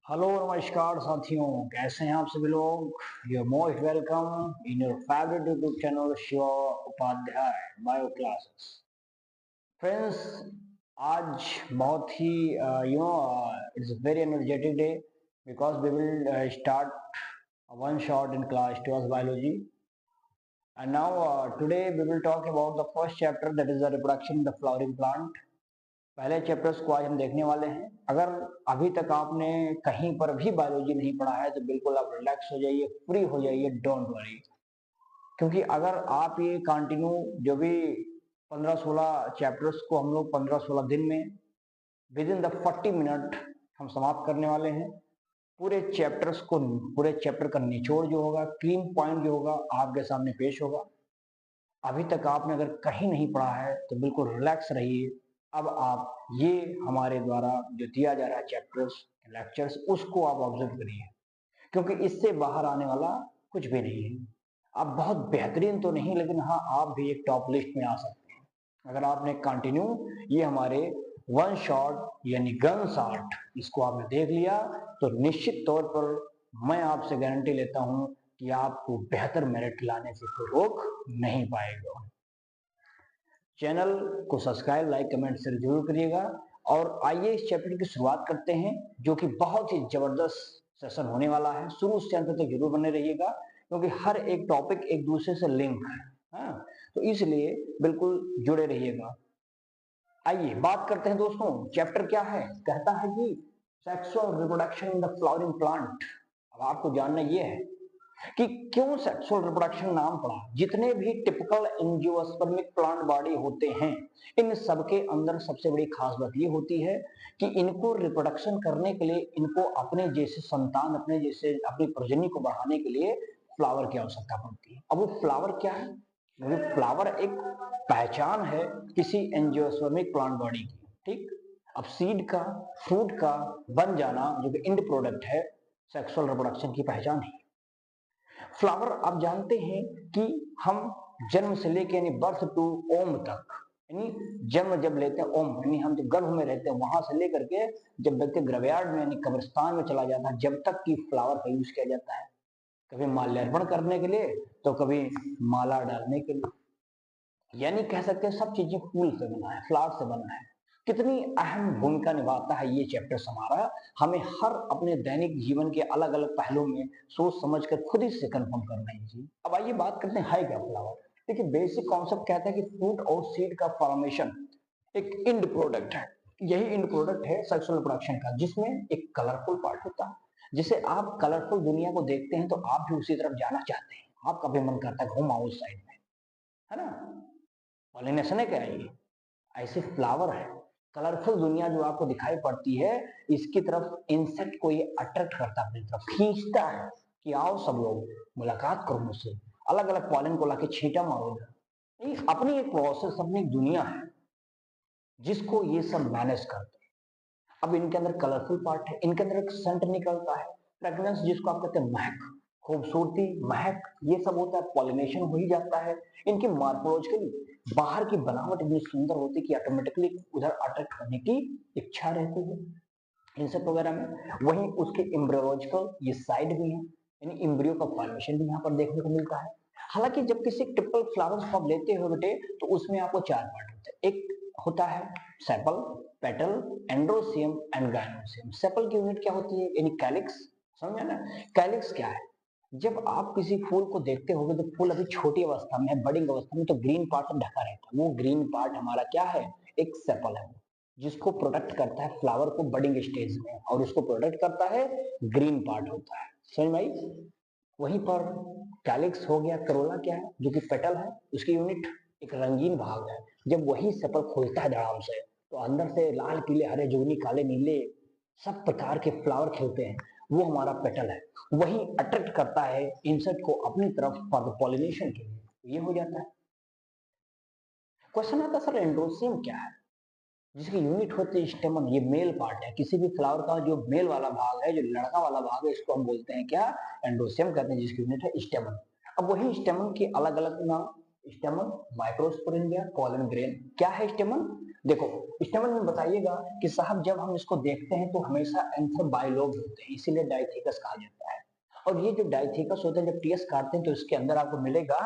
Hello नमस्कार साथियों, कैसे हैं आप सभी लोग। You most welcome in your favourite YouTube channel Shiv Upadhyay bio classes. Friends, आज बहुत ही it's very energetic day because we will start one shot in class 12 biology, and now today we will talk about the first chapter, that is the reproduction in the flowering plant. पहले chapters को आज हम देखने वाले हैं। अगर अभी तक आपने कहीं पर भी बायोलॉजी नहीं पढ़ा है तो बिल्कुल आप रिलैक्स हो जाइए, फ्री हो जाइए, डोंट वरी। क्योंकि अगर आप ये कंटिन्यू जो भी 15-16 चैप्टर्स को हम लोग 15-16 दिन में विद इन द 40 मिनट हम समाप्त करने वाले हैं। पूरे चैप्टर्स को, पूरे चैप्टर का निचोड़ जो होगा, क्रीम पॉइंट जो होगा, आपके सामने पेश होगा। अभी तक आपने अगर कहीं नहीं पढ़ा है तो बिल्कुल रिलैक्स रहिए। अब आप ये हमारे द्वारा जो दिया जा रहा है चैप्टर्स, लेक्चर्स, उसको आप ऑब्जर्व करिए, क्योंकि इससे बाहर आने वाला कुछ भी नहीं है। आप बहुत बेहतरीन तो नहीं, लेकिन हाँ, आप भी एक टॉप लिस्ट में आ सकते हैं अगर आपने कंटिन्यू ये हमारे वन शॉट यानी गन शॉट इसको आपने देख लिया तो निश्चित तौर पर मैं आपसे गारंटी लेता हूं कि आपको बेहतर मेरिट लाने से कोई रोक नहीं पाएगा। चैनल को सब्सक्राइब, लाइक, कमेंट शेयर जरूर करिएगा। और आइए इस चैप्टर की शुरुआत करते हैं, जो कि बहुत ही जबरदस्त सेशन होने वाला है। शुरू से अंत तक जरूर बने रहिएगा, क्योंकि हर एक टॉपिक एक दूसरे से लिंक है। हाँ, तो इसलिए बिल्कुल जुड़े रहिएगा। आइए बात करते हैं दोस्तों, चैप्टर क्या है। कहता है कि sexual reproduction in the flowering plant. अब आपको जानना यह है कि क्यों सेक्सुअल रिप्रोडक्शन नाम पड़ा। जितने भी टिपिकल एंजियोस्पर्मिक प्लांट बॉडी होते हैं, इन सबके अंदर सबसे बड़ी खास बात ये होती है कि इनको रिप्रोडक्शन करने के लिए, इनको अपने जैसे संतान, अपने जैसे अपनी प्रजनन को बढ़ाने के लिए फ्लावर की आवश्यकता पड़ती है। अब वो फ्लावर क्या है? वो फ्लावर एक पहचान है किसी एंजियोस्पर्मिक प्लांट बॉडी की। ठीक, अब सीड का, फ्रूट का बन जाना, जो कि इंड प्रोडक्ट है, सेक्सुअल रिप्रोडक्शन की पहचान है। फ्लावर आप जानते हैं कि हम जन्म से लेके यानी बर्थ टू ओम तक, यानी जन्म जब लेते हैं, ओम यानी हम जब गर्भ में रहते हैं, वहां से लेकर के जब व्यक्ति ग्रेवयार्ड में यानी कब्रिस्तान में चला जाता है, जब तक की फ्लावर का यूज किया जाता है। कभी माल्यार्पण करने के लिए तो कभी माला डालने के लिए, यानी कह सकते हैं सब चीजें फूल से बना है, फ्लावर से बना है। कितनी अहम भूमिका निभाता है ये चैप्टर हमारा। हमें हर अपने दैनिक जीवन के अलग अलग पहलुओं में सोच समझ कर खुद ही से कंफर्म करना है जी। अब आइए बात करते हैं क्या फ्लावर। देखिए, बेसिक कॉन्सेप्ट कहता है कि फ्रूट और सीड का फॉर्मेशन एक इंड प्रोडक्ट है। यही इंड प्रोडक्ट है सेक्सुअल प्रोडक्शन का, जिसमें एक कलरफुल पार्ट होता है। जिसे आप कलरफुल दुनिया को देखते हैं तो आप भी उसी तरफ जाना चाहते हैं, आपका भी मन करता है घूम आओ उस साइड में, है ना। पॉलिनेशन है क्या ये? ऐसे फ्लावर है, कलरफुल दुनिया जो आपको दिखाई पड़ती है, इसकी तरफ इंसेक्ट को ये अट्रैक्ट करता है, अपनी तरफ खींचता है कि आओ सब लोग मुलाकात करो मुझसे, अलग अलग पॉलन को लाके छींटा मारो इधर। अपनी एक प्रोसेस, अपनी एक दुनिया है जिसको ये सब मैनेज करते हैं। अब इनके अंदर कलरफुल पार्ट है, इनके अंदर एक सेंट निकलता है, फ्रेग्रेंस जिसको आप कहते हैं महक, खूबसूरती, महक, ये सब होता है। पॉलिनेशन हो ही जाता है। इनकी मार्फोलॉजिकली बाहर की बनावट इतनी सुंदर होती है कि ऑटोमेटिकली उधर अट्रैक्ट होने की इच्छा रहती है इंसेक्ट वगैरह में। वहीं उसके एम्ब्रियोलॉजिकल ये साइड भी है, यानी एम्ब्रियो का फॉर्मेशन भी यहाँ पर देखने को मिलता है। हालांकि जब किसी टिपिकल फ्लावर्स को आप लेते हो बेटे, तो उसमें आपको 4 पार्ट होते हैं। एक होता है sepal, petal, androecium and gynoecium. Sepal की यूनिट क्या होती है, यानी कैलिक्स। समझा ना? कैलिक्स क्या है? जब आप किसी फूल को देखते होगे तो फूल अभी छोटी अवस्था में है, बडिंग अवस्था में, तो ग्रीन पार्ट से ढका रहता है। वो ग्रीन पार्ट हमारा क्या है? एक सेपल है, जिसको प्रोटेक्ट करता है फ्लावर को बडिंग स्टेज में, और उसको प्रोटेक्ट करता है ग्रीन पार्ट होता है। समझ में आई? वहीं पर कैलिक्स हो गया। करोला क्या है? जो कि पेटल है, उसकी यूनिट एक रंगीन भाग है। जब वही सेपल खुलता है धड़ाम से, तो अंदर से लाल, पीले, हरे, जुगनी, काले, नीले सब प्रकार के फ्लावर खिलते हैं। वो हमारा पेटल है। वही अट्रैक्ट करता है इंसेक्ट को अपनी तरफ फॉर पॉलिनेशन के लिए। ये हो जाता है। क्वेश्चन आता है, सर एंड्रोसियम क्या है? जिसकी यूनिट होती है स्टेमन। ये मेल पार्ट है। किसी भी फ्लावर का जो मेल वाला भाग है, जो लड़का वाला भाग है, इसको हम बोलते हैं क्या? एंड्रोसियम कहते हैं, जिसकी यूनिट है स्टेमन। अब वही स्टेमन के अलग अलग नाम। स्टेमन, माइक्रोस्पोरेंजिया, पॉलन ग्रेन। क्या है स्टेमन? देखो स्टेमन में बताइएगा कि साहब जब हम इसको देखते हैं तो हमेशा एंथर बाइलोब होते हैं, इसीलिए डाइथिकस कहा जाता है। और ये जो डाइथिकस होते हैं जब टीएस काटते हैं तो इसके अंदर आपको मिलेगा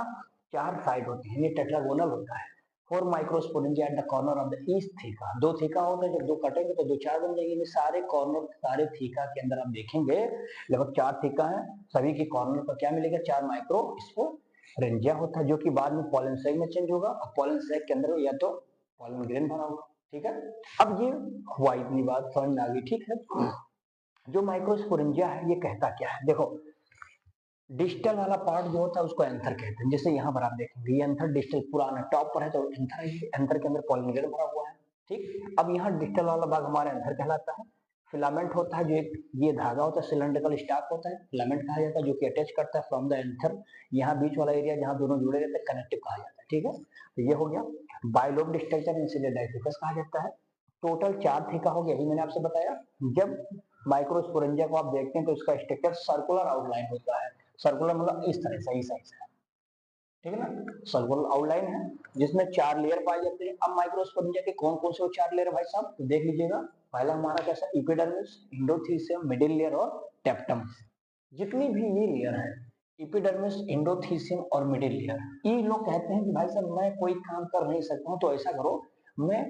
4 साइड होते हैं, ये टेट्रागोनल होता है। 4 microsporangia at the corner of the each theca, 2 theca होता है, जब 2 कटेंगे तो 2 4 बन जाएंगे। ये सारे कॉर्नर सारे थीका के अंदर आप देखेंगे लगभग 4 थीका है, सभी के कॉर्नर पर क्या मिलेगा 4 माइक्रोस्पोरेंजिया होता है, जो कि बाद में पॉलन सैक में चेंज होगा और पॉलन सैक के अंदर या तो पॉलन ग्रेन भरा होगा। ठीक है, अब ये हुआ, इतनी बात समझ में आ गई। ठीक है, जो माइक्रोस्पोरेंजिया है ये कहता क्या है, देखो डिस्टल वाला पार्ट जो होता है उसको एंथर कहते हैं, जैसे यहाँ पर आप देखेंगे ये एंथर डिस्टल पुराना टॉप पर है तो एंथर है, एंथर के अंदर पॉलन ग्रेन भरा हुआ है। ठीक, अब यहाँ डिस्टल वाला भाग हमारा एंथर कहलाता है। फिलामेंट होता है जो एक ये धागा होता है, सिलेंड्रिकल स्टाक होता है, फिलामेंट कहा जाता है, जो कि अटैच करता है फ्रॉम द एंथर, यहाँ बीच वाला एरिया जहाँ दोनों जुड़े रहते हैं कनेक्टिव कहा जाता है। ठीक है, तो ये हो गया बाइलोब्ड स्ट्रक्चर, इसीलिए डाइथिकस कहा जाता है। टोटल 4 थीका हो गया, अभी मैंने आपसे बताया। जब माइक्रोस्पोरेंजिया को आप देखते हैं तो इसका स्ट्रक्चर सर्कुलर आउटलाइन होता है, सर्कुलर मतलब इस तरह से, इस साइड से, ठीक है ना, सर्कुलर आउटलाइन है जिसमें 4 लेयर पाए जाते हैं। अब माइक्रोस्पोरेंजिया के कौन कौन से 4 लेयर भाई साहब, तो देख लीजिएगा। पहला हमारा कैसा, एपिडर्मिस, एंडोथीसियम, मिडिल लेयर और टेप्टम। जितनी भी ये लेयर है, एपिडर्मिस, एंडोथीसियम और मिडिल लेयर, ये लोग कहते हैं कि भाई साहब मैं कोई काम कर नहीं सकता हूँ, तो ऐसा करो मैं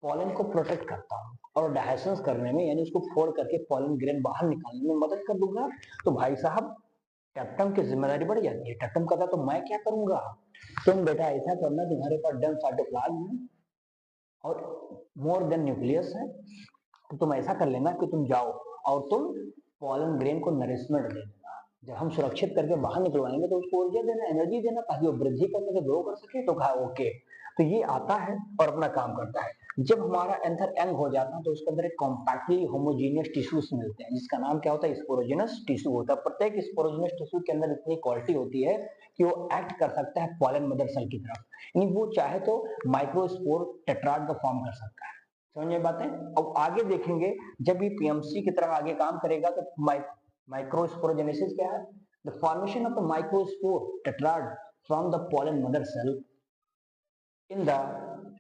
पॉलन को प्रोटेक्ट करता हूँ और डायसेंस करने में, यानी उसको फोड़ करके पॉलन ग्रेन बाहर निकालने में मदद कर दूंगा। तो भाई साहब कैप्टन की जिम्मेदारी बढ़ जाती है, कैप्टन कहता तो मैं क्या करूंगा, तुम बेटा ऐसा करना, तुम्हारे पास डेंस साइटोप्लाज्म है और मोर देन न्यूक्लियस है, तो तुम ऐसा कर लेना कि तुम जाओ और तुम पॉलन ग्रेन को नरिशमेंट दे देना। जब हम सुरक्षित करके बाहर निकलवाएंगे तो उसको ऊर्जा देना, एनर्जी देना, ताकि वो वृद्धि कर सके, ग्रो कर सके। तो कहा ओके, तो ये आता है और अपना काम करता है। जब हमारा एंथर यंग हो जाता है तो उसके अंदर एक कॉम्पैक्टली होमोजीनियस टिश्यूज मिलते हैं, जिसका नाम क्या होता है, स्पोरोजेनस टिश्यू होता है। प्रत्येक स्पोरोजेनस टिश्यू के अंदर इतनी क्वालिटी होती है कि वो एक्ट कर सकता है पॉलन मदर सेल की तरफ, यानी वो चाहे तो माइक्रोस्पोर टेट्राड का फॉर्म कर सकता है। समझ में बात है। अब आगे देखेंगे जब ये पीएमसी की तरफ आगे काम करेगा तो माइक्रोस्पोरोजेनेसिस क्या है, the formation of the microspore tetrad from the pollen mother cell in the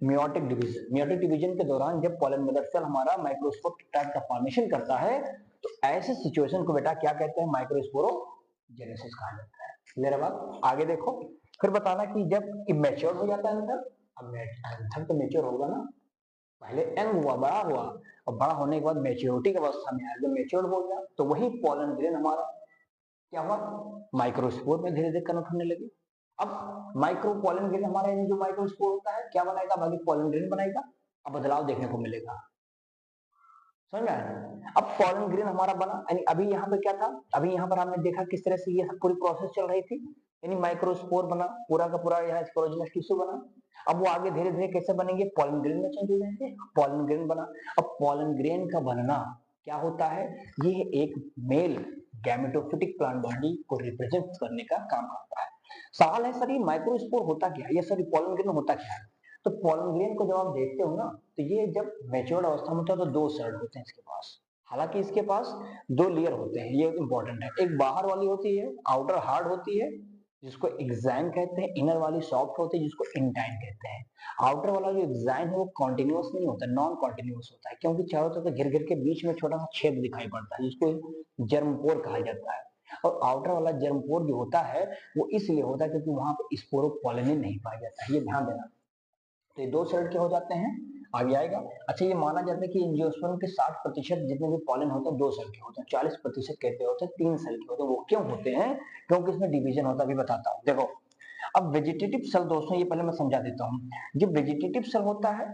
meiotic division. Meiotic division के दौरान जब पॉलन मदर सेल हमारा माइक्रोस्पोर टेट्राड का फॉर्मेशन करता है तो ऐसे सिचुएशन को बेटा क्या कहते हैं, माइक्रोस्पोरोजेनेसिस कहा जाता है। क्लियर है बात। आगे देखो, फिर बताना कि जब मैच्योर हो जाता है एंथर, अब एंथर तो मैच्योर होगा ना, पहले यंग हुआ, बड़ा हुआ, और बड़ा होने के बाद मेच्योरिटी की अवस्था में आया, जब मेच्योर हो गया तो वही पॉलन ग्रेन हमारा क्या हुआ, माइक्रोस्पोर में धीरे धीरे कन्वर्ट होने लगी। अब माइक्रो पॉलन ग्रेन हमारा, यानी जो माइक्रोस्पोर होता है क्या बनाएगा, बाकी पॉलन ग्रेन बनाएगा। अब बदलाव देखने को मिलेगा, समझ में आया। अब पॉलन ग्रेन हमारा बना, यानी अभी यहाँ पे क्या था, अभी यहाँ पर हमने देखा किस तरह से ये पूरी प्रोसेस चल रही थी, यानी माइक्रोस्पोर बना, पूरा का पूरा यहाँ स्पोरोजिनस टिश्यू बना। अब वो आगे धीरे धीरे कैसे बनेंगे, पॉलन ग्रेन में चेंज हो जाएंगे, पॉलन ग्रेन बना। अब पॉलन ग्रेन का बनना क्या होता है, ये एक मेल गैमेटोफिटिक प्लांट बॉडी को रिप्रेजेंट करने का काम करता है। सवाल है सर ये माइक्रोस्पोर होता क्या है, ये सर पॉलन ग्रेन होता क्या है। तो पॉलन ग्रेन को जब आप देखते हो ना, तो ये जब मैच्योर्ड अवस्था में होता है तो 2 सेल होते हैं इसके पास। हालांकि इसके पास 2 लेयर होते हैं, ये इंपॉर्टेंट है। एक बाहर वाली होती है, आउटर हार्ड होती है, जिसको एक्साइन कहते हैं। इनर वाली सॉफ्ट होती है, जिसको इंटाइन कहते हैं। आउटर वाला जो एक्साइन है वो कॉन्टिन्यूअस नहीं होता, नॉन कॉन्टिन्यूअस होता है, क्योंकि चारों तरफ घिर घिर के बीच में छोटा सा छेद दिखाई पड़ता है, जिसको जर्मपोर कहा जाता है। और आउटर वाला जर्मपोर जो होता है वो इसलिए होता है क्योंकि वहां पर स्पोरोपोलिन नहीं पाया जाता है, ये ध्यान देना। तो ये 2 सेल के हो जाते हैं, आगे आएगा। अच्छा, ये माना जाता है कि एंजियोस्पर्म के 60% जितने भी पॉलन होते हैं 2 सेल के होते हैं, 40% कहते होते हैं 3 सेल के होते हैं। वो क्यों होते हैं, क्योंकि इसमें डिवीजन होता है, अभी बताता हूँ। देखो अब वेजिटेटिव सेल दोस्तों, ये पहले मैं समझा देता हूँ। जो वेजिटेटिव सेल होता है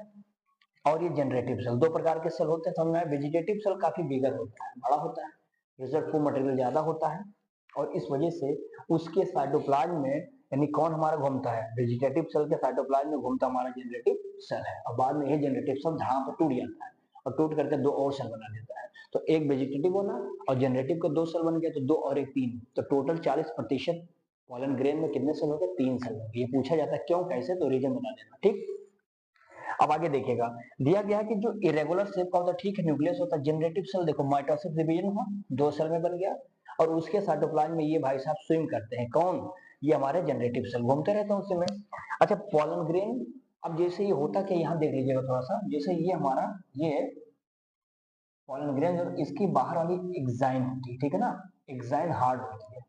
और ये जनरेटिव सेल, 2 प्रकार के सेल होते हैं। समझ में, वेजिटेटिव सेल काफी बिगर होता है, बड़ा होता है, रिजर्व फूड मटेरियल ज्यादा होता है, और इस वजह से उसके साइटोप्लाज्म में, यानी कौन हमारा घूमता है, वेजिटेटिव सेल के साइटोप्लाज्म में घूमता हमारा जनरेटिव सेल है। और बाद में ये जनरेटिव सेल धड़ाम से टूट जाता है और टूट करके 2 और सेल बना देता है। तो एक वेजिटेटिव बना और जनरेटिव के 2 सेल बन गया, तो 2 और 1 3, तो टोटल 40% पॉलन ग्रेन में कितने सेल होते हैं, 3 सेल होते हैं। ये पूछा जाता है क्यों, कैसे, तो रीजन बता देना। ठीक, अब आगे देखिएगा, दिया गया है कि जो इरेगुलर शेप का होता है, ठीक है, न्यूक्लियस होता है। जनरेटिव सेल देखो माइटोसिस डिवीजन हुआ, 2 सेल में बन गया, और उसके साइटोप्लाज्म में ये भाई साहब स्विम करते हैं, कौन, ये हमारे जनरेटिव सेल घूमते रहते हैं उसमें। अच्छा, पॉलन ग्रेन अब जैसे ये होता क्या, यहाँ देख लीजिएगा थोड़ा सा, जैसे ये हमारा ये पॉलन ग्रेन, इसकी बाहर वाली एक्साइन होती है, ठीक है ना, एक्साइन हार्ड होती है,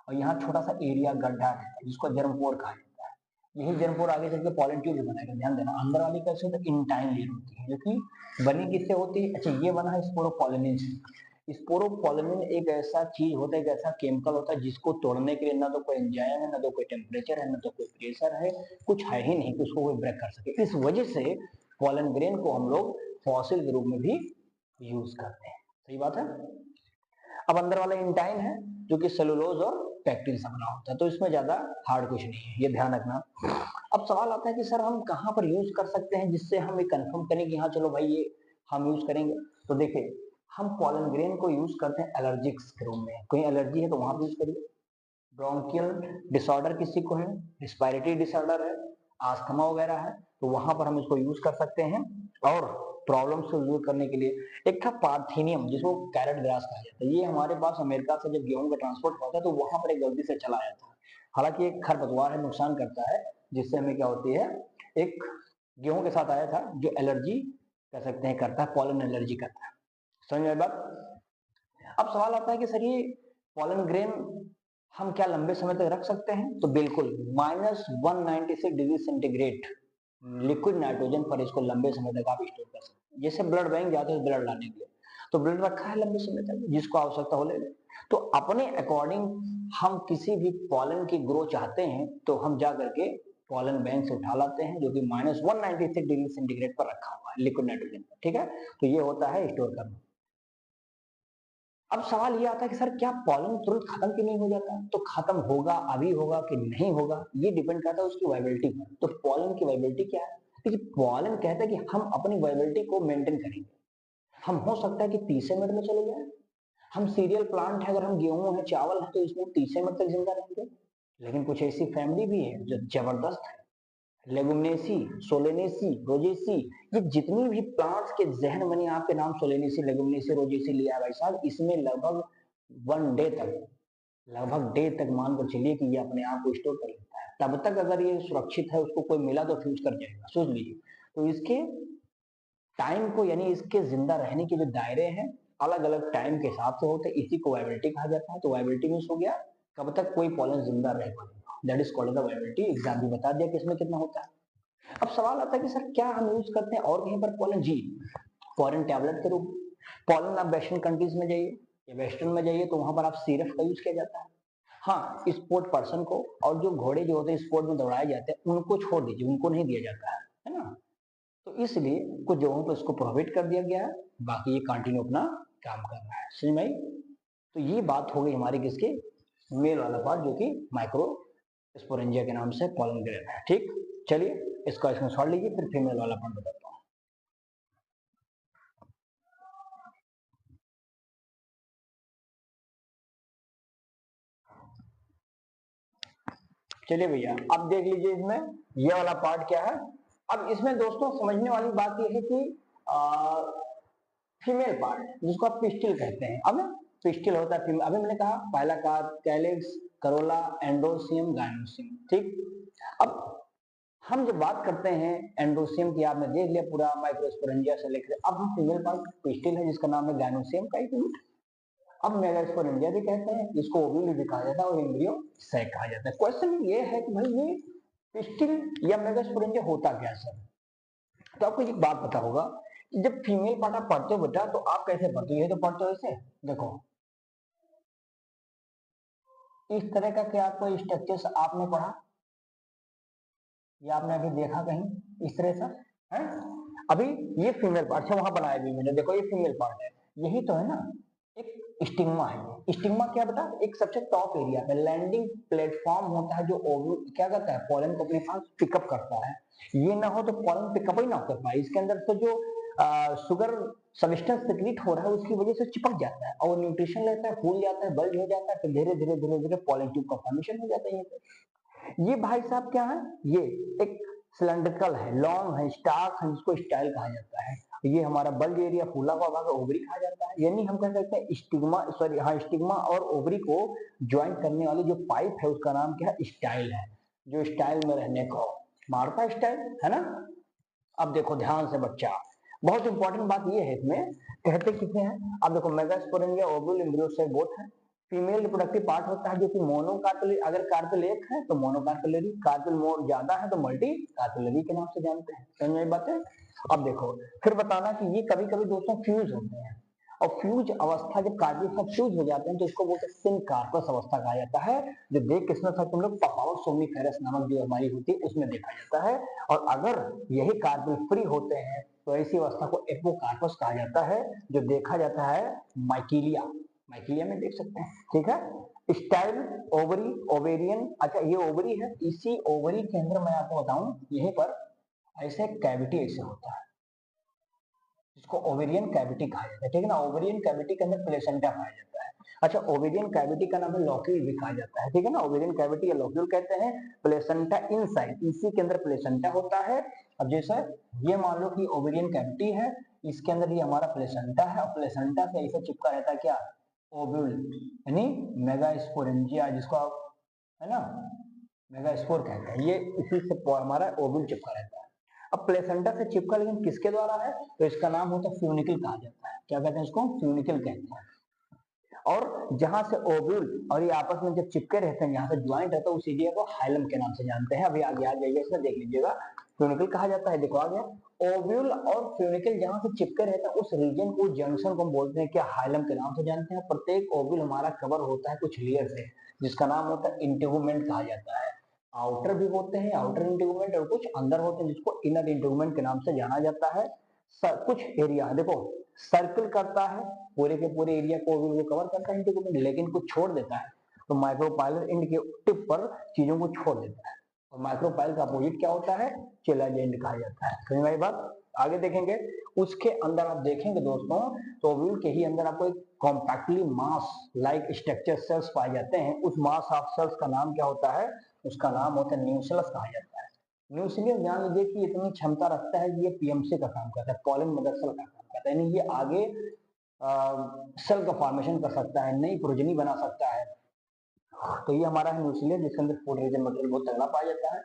और यहाँ छोटा सा एरिया गड्ढा रहता है जिसको जर्मपोर कहा जाता है। यही जर्मपोर आगे चल के पॉलन ट्यूब बनाएगा, ध्यान देना। अंदर वाली कैसे होता है, इंटाइन लेयर होती है, जो कि बनी किससे होती है, अच्छा ये बना है स्पोरोपोलिनिन से। स्पोरोपोलिनिन एक ऐसा चीज होता है, एक ऐसा केमिकल होता है जिसको तोड़ने के लिए ना तो कोई एंजाइम है, ना तो कोई टेम्परेचर है, ना तो कोई प्रेशर है, कुछ है ही नहीं कि उसको कोई ब्रेक कर सके। इस वजह से पॉलन ग्रेन को हम लोग फॉसिल के रूप में भी यूज करते हैं, सही बात है। अब अंदर वाला इंटाइन है जो कि सेलुलोज और पैक्टिन से बना होता है, तो इसमें ज्यादा हार्ड कुछ नहीं है, ये ध्यान रखना। अब सवाल आता है कि सर हम कहाँ पर यूज कर सकते हैं जिससे हम ये कंफर्म करें कि हाँ चलो भाई ये हम यूज करेंगे। तो देखिए, हम पॉलन ग्रेन को यूज करते हैं एलर्जिक्स के रूप में, कोई एलर्जी है तो वहां पर यूज करिए, ब्रोंकियल डिसऑर्डर किसी को है, रिस्पायरेटरी डिसऑर्डर है, आस्थमा वगैरह है, तो वहां पर हम इसको यूज कर सकते हैं। और प्रॉब्लम से दूर करने के लिए एक था पार्थेनियम, जिसको कैरेट ग्रास कहा जाता है। ये हमारे पास अमेरिका से जब गेहूं का ट्रांसपोर्ट होता है तो वहां पर एक गलती से चला आया था। हालांकि एक खरपतवार है, नुकसान करता है, जिससे हमें क्या होती है, एक गेहूं के साथ आया था जो एलर्जी कह सकते हैं करता है, पॉलन एलर्जी करता है। समझ में बात। अब सवाल आता है कि सर ये पॉलन ग्रेन हम क्या लंबे समय तक रख सकते हैं, तो बिल्कुल -196 डिग्री सेंटीग्रेड लिक्विड नाइट्रोजन पर इसको लंबे समय तक आप स्टोर कर सकते हैं। जैसे ब्लड बैंक जाते हैं ब्लड लाने के लिए, तो ब्लड रखा है लंबे समय तक, जिसको आवश्यकता हो ले ले। तो अपने अकॉर्डिंग हम किसी भी पॉलन की ग्रो चाहते हैं तो हम जा करके पॉलन बैंक से उठा लाते हैं, जो कि -196 डिग्री सेंटीग्रेड पर रखा हुआ है लिक्विड नाइट्रोजन, ठीक है। तो ये होता है स्टोर करना। अब सवाल ये आता है कि सर क्या पॉलन तुरंत खत्म क्यों नहीं हो जाता, तो खत्म होगा, अभी होगा कि नहीं होगा, ये डिपेंड करता है उसकी वाइबिलिटी पर। तो पॉलन की वाइबिलिटी क्या है, देखिए पॉलन कहता है कि हम अपनी वाइबिलिटी को मेंटेन करेंगे। हम हो सकता है कि 30 मिनट में चले जाए। हम सीरियल प्लांट है, अगर हम गेहूं है चावल है तो इसमें 30 मिनट तक जिंदा रहेंगे। लेकिन कुछ ऐसी फैमिली भी है जो जबरदस्त है, लेगुमिनेसी, सोलेनेसी, रोजेसी, ये जितनी भी प्लांट्स के जहन में आपके नाम सोलेनेसी, लेगुमिनेसी, रोजेसी लिया है भाई साहब, इसमें लगभग 1 डे तक, लगभग डे तक मानकर चलिए कि ये अपने आप को स्टोर कर लेता है। तब तक अगर ये सुरक्षित है, उसको कोई मिला तो फ्यूज कर जाएगा, सोच लीजिए। तो इसके टाइम को, यानी इसके जिंदा रहने के जो दायरे हैं, अलग अलग टाइम के हिसाब से होते हैं, इसी को वाइबिलिटी कहा जाता है। तो वाइबिलिटी मीन्स हो गया कब तक कोई पॉलन जिंदा रह पाएगा, that is called the viability. Exam भी बता दिया कि इसमें कितना होता है। अब सवाल आता है कि सर क्या हम यूज करते हैं और कहीं पर पॉलन, जी फॉरेन टैबलेट के रूप। पॉलन आप वेस्टर्न कंट्रीज में जाइए या वेस्टर्न में जाइए तो वहां पर आप सिरप का यूज किया जाता है। हाँ, स्पोर्ट पर्सन को और जो घोड़े जो होते हैं स्पोर्ट में दौड़ाए जाते हैं उनको छोड़ दीजिए, उनको नहीं दिया जाता है ना। तो इसलिए कुछ जगहों पर इसको प्रोहिबिट कर दिया गया है, बाकी ये कंटिन्यू अपना काम कर रहा है, समझ में आई। तो ये बात हो गई हमारी किसके, मेल वाला पार्ट, जो कि माइक्रो स्पोरेंजिया के नाम से पॉलन ग्रेन है, ठीक। चलिए इसका स्क्रीनशॉट लीजिए, फिर फीमेल वाला पार्ट बताता हूँ। चलिए भैया, अब देख लीजिए इसमें ये वाला पार्ट क्या है। अब इसमें दोस्तों समझने वाली बात यह है कि फीमेल पार्ट जिसको आप पिस्टिल कहते हैं, अब पिस्टिल होता है फीमेल। अभी मैंने कहा पहला कहा कैलिक्स, करोला, एंडोसियम, गायनोसियम, ठीक। अब हम जब बात करते हैं एंडोसियम की, आपने देख लिया पूरा माइक्रोस्पोरेंजिया से लेकर, अब हम फीमेल पार्ट पिस्टिल है जिसका नाम है गायनोसियम का एक यूनिट। अब मेगास्पोरेंजिया भी कहते हैं, इसको ओव्यूल भी कहा जाता है और एम्ब्रियो सैक कहा जाता है। क्वेश्चन ये है कि भाई ये पिस्टिल या मेगास्पोरेंजिया होता क्या सर। तो आपको एक बात पता होगा कि जब फीमेल पार्ट आप पढ़ते हो बेटा तो आप कैसे पढ़ते हो, ये तो पढ़ते हो ऐसे, देखो इस तरह का क्या कोई स्ट्रक्चर आपने पढ़ा या आपने अभी देखा कहीं इस तरह से है। अभी ये फीमेल पार्ट है, वहां बनाया भी मैंने, देखो ये फीमेल पार्ट है, यही तो है ना। एक स्टिग्मा है, ये स्टिग्मा क्या बता, एक सबसे टॉप एरिया पे लैंडिंग प्लेटफॉर्म होता है जो क्या करता है, पॉलन को अपने पास पिकअप करता है। ये ना हो तो पॉलन पिकअप ही ना कर पाए, इसके अंदर तो जो शुगर सब्सटेंस सिक्रीट हो रहा है उसकी वजह से चिपक जाता है और न्यूट्रिशन लेता है, फूल जाता है, बल्ज हो जाता है, फिर धीरे धीरे धीरे धीरे पॉलन ट्यूब का फॉर्मेशन हो जाता है। ये भाई साहब क्या है, ये एक सिलेंड्रिकल है, लॉन्ग है, स्टार्क है, जिसको स्टाइल कहा जाता है। ये हमारा बल्ज एरिया फूला हुआ भाग ओवरी कहा जाता है। यानी हम कह सकते हैं स्टिग्मा, सॉरी हाँ, स्टिग्मा और ओवरी को ज्वाइंट करने वाली जो पाइप है उसका नाम क्या है, स्टाइल है, जो स्टाइल में रहने को मार्था स्टाइल, है ना। अब देखो ध्यान से बच्चा, बहुत इंपॉर्टेंट बात ये है इसमें, कहते कितने हैं। अब देखो मेगास्पोरेंजिया ओव्यूल एम्ब्रियोसाइक बोथ है। फीमेल रिप्रोडक्टिव पार्ट होता है जो कि मोनोकार्पेलरी, अगर कार्पेल एक है तो मोनोकार्पेलरी, कार्पेल मोर ज्यादा है तो मल्टी कार्पेलरी के नाम से जानते हैं। समझ में बात है। अब देखो फिर बताना कि ये कभी कभी दोस्तों फ्यूज होते हैं, और फ्यूज अवस्था जब कार्पेल सब फ्यूज हो जाते हैं तो इसको बोलते हैं सिनकार्पस अवस्था कहा जाता है। जो देख किसमें था तुम लोग, पपावर सोम्निफेरस नामक जो हमारी होती है उसमें देखा जाता है। और अगर यही कार्पेल फ्री होते हैं तो ऐसी अवस्था को एपोकार्पस कहा जाता है, जो देखा जाता है माइकिलिया, माइकिलिया में देख सकते हैं। ठीक है। स्टाइल ओवरी, ओवेरियन, अच्छा ये ओवरी है, इसी ओवरी के अंदर मैं आपको बताऊं यहीं पर ऐसे कैविटी ऐसे होता है जिसको ओवेरियन कैविटी कहा जाता है। ठीक है ना। ओवेरियन कैविटी के अंदर प्लेसेंटा पाया जाता है। अच्छा ओवेरियन कैविटी का नाम है लॉक्यूल भी कहा जाता है। ठीक है ना। ओवेरियन कैविटी या लॉक्यूल कहते हैं। प्लेसेंटा इनसाइड, इसी के अंदर प्लेसेंटा होता है। अब जैसे ये मान लो कि ओवेरियन कैविटी है, इसके अंदर ये हमारा प्लेसेंटा है, और प्लेसेंटा से ऐसे चिपका रहता है क्या, ओव्यूल, यानी मेगास्पोरेंजिया जिसको आप, है ना, मेगास्पोर कहते हैं। ये इसी से हमारा ओव्यूल चिपका रहता है। अब प्लेसेंटा से चिपका लेकिन किसके द्वारा है, तो इसका नाम होता है फ्यूनिकल कहा जाता है। क्या कहते हैं इसको, फ्यूनिकल कहते हैं। और जहां से ओव्यूल और ये आपस में जब चिपके रहते हैं, जहां से ज्वाइंट रहता है उस एरिया को हाइलम के नाम से जानते हैं। अभी आगे आ जाइए इसमें देख लीजिएगा, फ्यूनिकल कहा जाता है। देखो आ गया, ओव्यूल और फ्यूनिकल जहां से चिपके रहते हैं उस रीजन को, जंक्शन को हम बोलते हैं क्या, हाइलम के नाम से जानते हैं। प्रत्येक ओव्यूल हमारा कवर होता है कुछ लेयर से, जिसका नाम होता है इंटेगुमेंट कहा जाता है। आउटर भी होते हैं, आउटर इंटेगुमेंट, और कुछ अंदर होते हैं जिसको इनर इंटेगुमेंट के नाम से जाना जाता है। कुछ एरिया देखो सर्कल करता है, पूरे के पूरे एरिया को वो कवर करता है इंटेगुमेंट, लेकिन कुछ छोड़ देता है। तो माइक्रोपाइलर एंड के टिप पर चीजों को छोड़ देता है। और माइक्रोपाइल का अपोजिट क्या होता है, चिलाज एंड कहा जाता है। समझ में आई बात। आगे देखेंगे, उसके अंदर आप देखेंगे दोस्तों तो ओव्यूल के ही अंदर आपको एक compactly mass like structure cells पाए जाते हैं। उस मास ऑफ सेल्स का नाम क्या होता है, उसका नाम होता है न्यूक्लियस कहा जाता है। न्यूक्लियस जान लीजिए कि इतनी क्षमता रखता है कि ये पीएमसी का काम करता है, पॉलन मदर सेल का काम करता है, यानी ये आगे सेल का फॉर्मेशन कर सकता है, नई प्रोजेनी बना सकता है। तो ये हमारा है न्यूक्लियस, जिसके अंदर फूड रीजन मटेरियल बहुत तगड़ा पाया जाता है।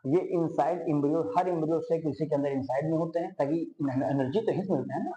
ये इनसाइड इम्ब्रियो, हर इम्ब्रियो से किसी के अंदर इनसाइड में होते हैं, ताकि एनर्जी तो हिट मिलता है ना,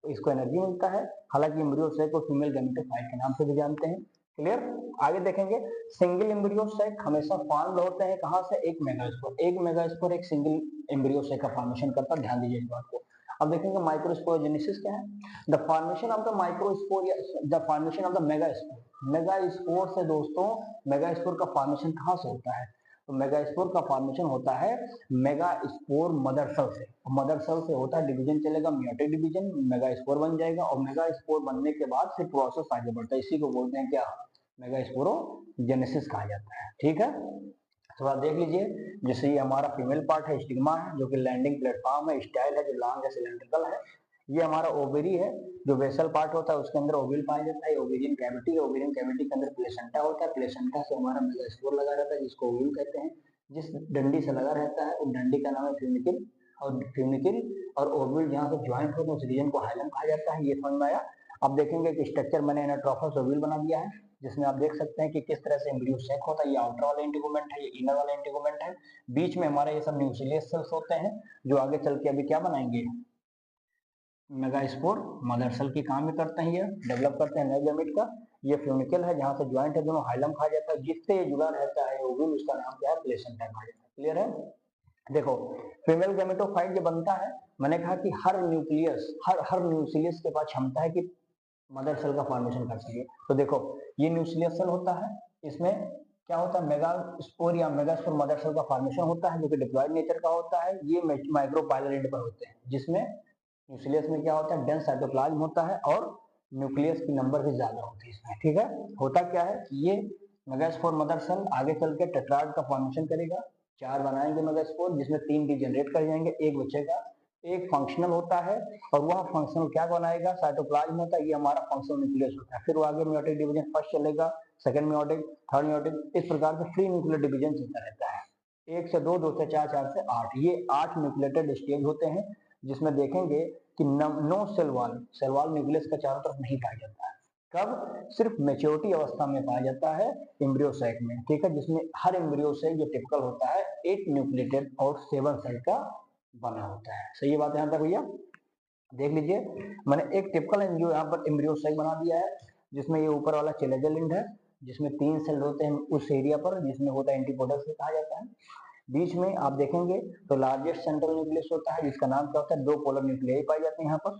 तो इसको एनर्जी मिलता है। हालांकि इम्ब्रियो से को फीमेल गैमेटोफाइट के नाम से भी जानते हैं। क्लियर। आगे देखेंगे, सिंगल इम्ब्रियो सेक हमेशा फॉर्म होते हैं कहां से, एक मेगास्पोर, एक मेगास्पोर एक सिंगल एम्ब्रियो सेक का फॉर्मेशन करता है। ध्यान दीजिए इस बात को। अब देखेंगे माइक्रोस्पोरोजेनेसिस क्या है, the formation of the microspore या the formation of the megaspore. Megaspore से दोस्तों, मेगास्पोर का फॉर्मेशन कहां से होता है, तो मेगास्पोर का फॉर्मेशन होता है मेगास्पोर मदर सेल से। मदर सेल से होता है डिवीजन, चलेगा मेयोटिक डिवीजन, मेगास्पोर बन जाएगा, और मेगास्पोर बनने के बाद फिर प्रोसेस आगे बढ़ता है। इसी को बोलते हैं क्या, मेगास्पोरोजेनेसिस कहा जाता है। ठीक है। थोड़ा देख लीजिए, जैसे ये हमारा फीमेल पार्ट है, स्टिग्मा है जो कि लैंडिंग प्लेटफॉर्म है, स्टाइल है जो लॉन्ग है, सिलेंड्रिकल है। ये हमारा ओवेरी है, जो वेसल पार्ट होता है उसके अंदर ओविल पाया जाता है, ओवेरियन कैविटी है, ओवेरियन कैविटी के अंदर प्लेसेंटा होता है, प्लेसेंटा से हमारा मेगास्पोर लगा रहता है जिसको ओव्यूल कहते हैं। जिस डंडी से लगा रहता है उस डंडी का नाम है फ्यूनिकिल, और फ्यूनिकिल और ओव्यूल जहां से ज्वाइंट होते हैं उस रीजन को हाइलम कहा जाता है। ये समझ में आया। अब देखेंगे कि स्ट्रक्चर मैंने एनाट्रोफस ओव्यूल बना दिया है, जिसमें आप देख सकते हैं कि किस तरह से एम्ब्रियो सेक होता है। ये आउटर वाला इंटीगुमेंट है, ये इनर वाला इंटीगुमेंट है, बीच में हमारे ये सब न्यूक्लियस सेल्स होते हैं, जो आगे चल के अभी क्या बनाएंगे, मेगास्पोर मदर सेल की काम भी करते हैं, ये डेवलप करते हैं नए गैमेट का। ये फ्यूनिकल है जहां से ज्वाइंट है दोनों, हाइलम कहा जाता है। जिससे ये जुड़ा रहता है ओव्यूल, उसका नाम क्या है, प्लेसेंटा कहा जाता है। क्लियर है। देखो फीमेल गैमेटोफाइट जो बनता है, मैंने कहा कि हर न्यूक्लियस, हर न्यूक्लियस के पास क्षमता है कि मदर सेल का फॉर्मेशन कर सके। तो देखो ये न्यूक्लियस सेल होता है, इसमें क्या होता है, मेगास्पोर या मेगास्पोर मदर सेल का फॉर्मेशन होता है जो कि डिप्लॉयड नेचर का होता है। ये माइक्रोपाइलर एंड पर होते हैं, जिसमें न्यूक्लियस में क्या होता है, डेंस साइटोप्लाज्म होता है, और न्यूक्लियस की नंबर भी ज्यादा होती है इसमें। ठीक है। होता क्या है, ये मेगास्पोर मदर सेल आगे चल के टेट्राड का फॉर्मेशन करेगा, चार बनाएंगे मेगास्पोर, जिसमें तीन डीजेनरेट कर जाएंगे, एक बचेगा। एक फंक्शनल होता है, और वह फंक्शनल क्या बनाएगा, साइटोप्लाज्म होता है, ये हमारा फंक्शनल न्यूक्लियस होता है। फिर वो आगे मेयोटिक डिवीजन फर्स्ट चलेगा, सेकंड मेयोटिक, थर्ड मेयोटिक, इस प्रकार से फ्री न्यूक्लियर डिवीजन चलता रहता है। एक से दो, दो से चार, चार से आठ, ये आठ न्यूक्लिएटेड स्टेज होते हैं, जिसमें देखेंगे कि नो सेल वॉल न्यूक्लियस का चारों तरफ नहीं पाया जाता है। कब? सिर्फ मेच्योरिटी अवस्था में पाया जाता है एम्ब्रियो सैक में, ठीक है, जिसमें हर एम्ब्रियो सैक जो टिपिकल होता है 8 न्यूक्लिएटेड और 7 सेल का बना होता है। सही बात है यहाँ तक भैया? देख लीजिए, मैंने एक टिपिकल एम्ब्रियो यहाँ पर एम्ब्रियो सैक बना दिया है, जिसमें ये ऊपर वाला चेलेजल एंड है, जिसमें 3 सेल होते हैं उस एरिया पर, जिसमें होता है एंटीपोडस कहा जाता है। बीच में आप देखेंगे तो लार्जेस्ट सेंट्रल न्यूक्लियस होता है, जिसका नाम क्या होता है? 2 पोलर न्यूक्लियाई पाए जाते हैं यहाँ पर,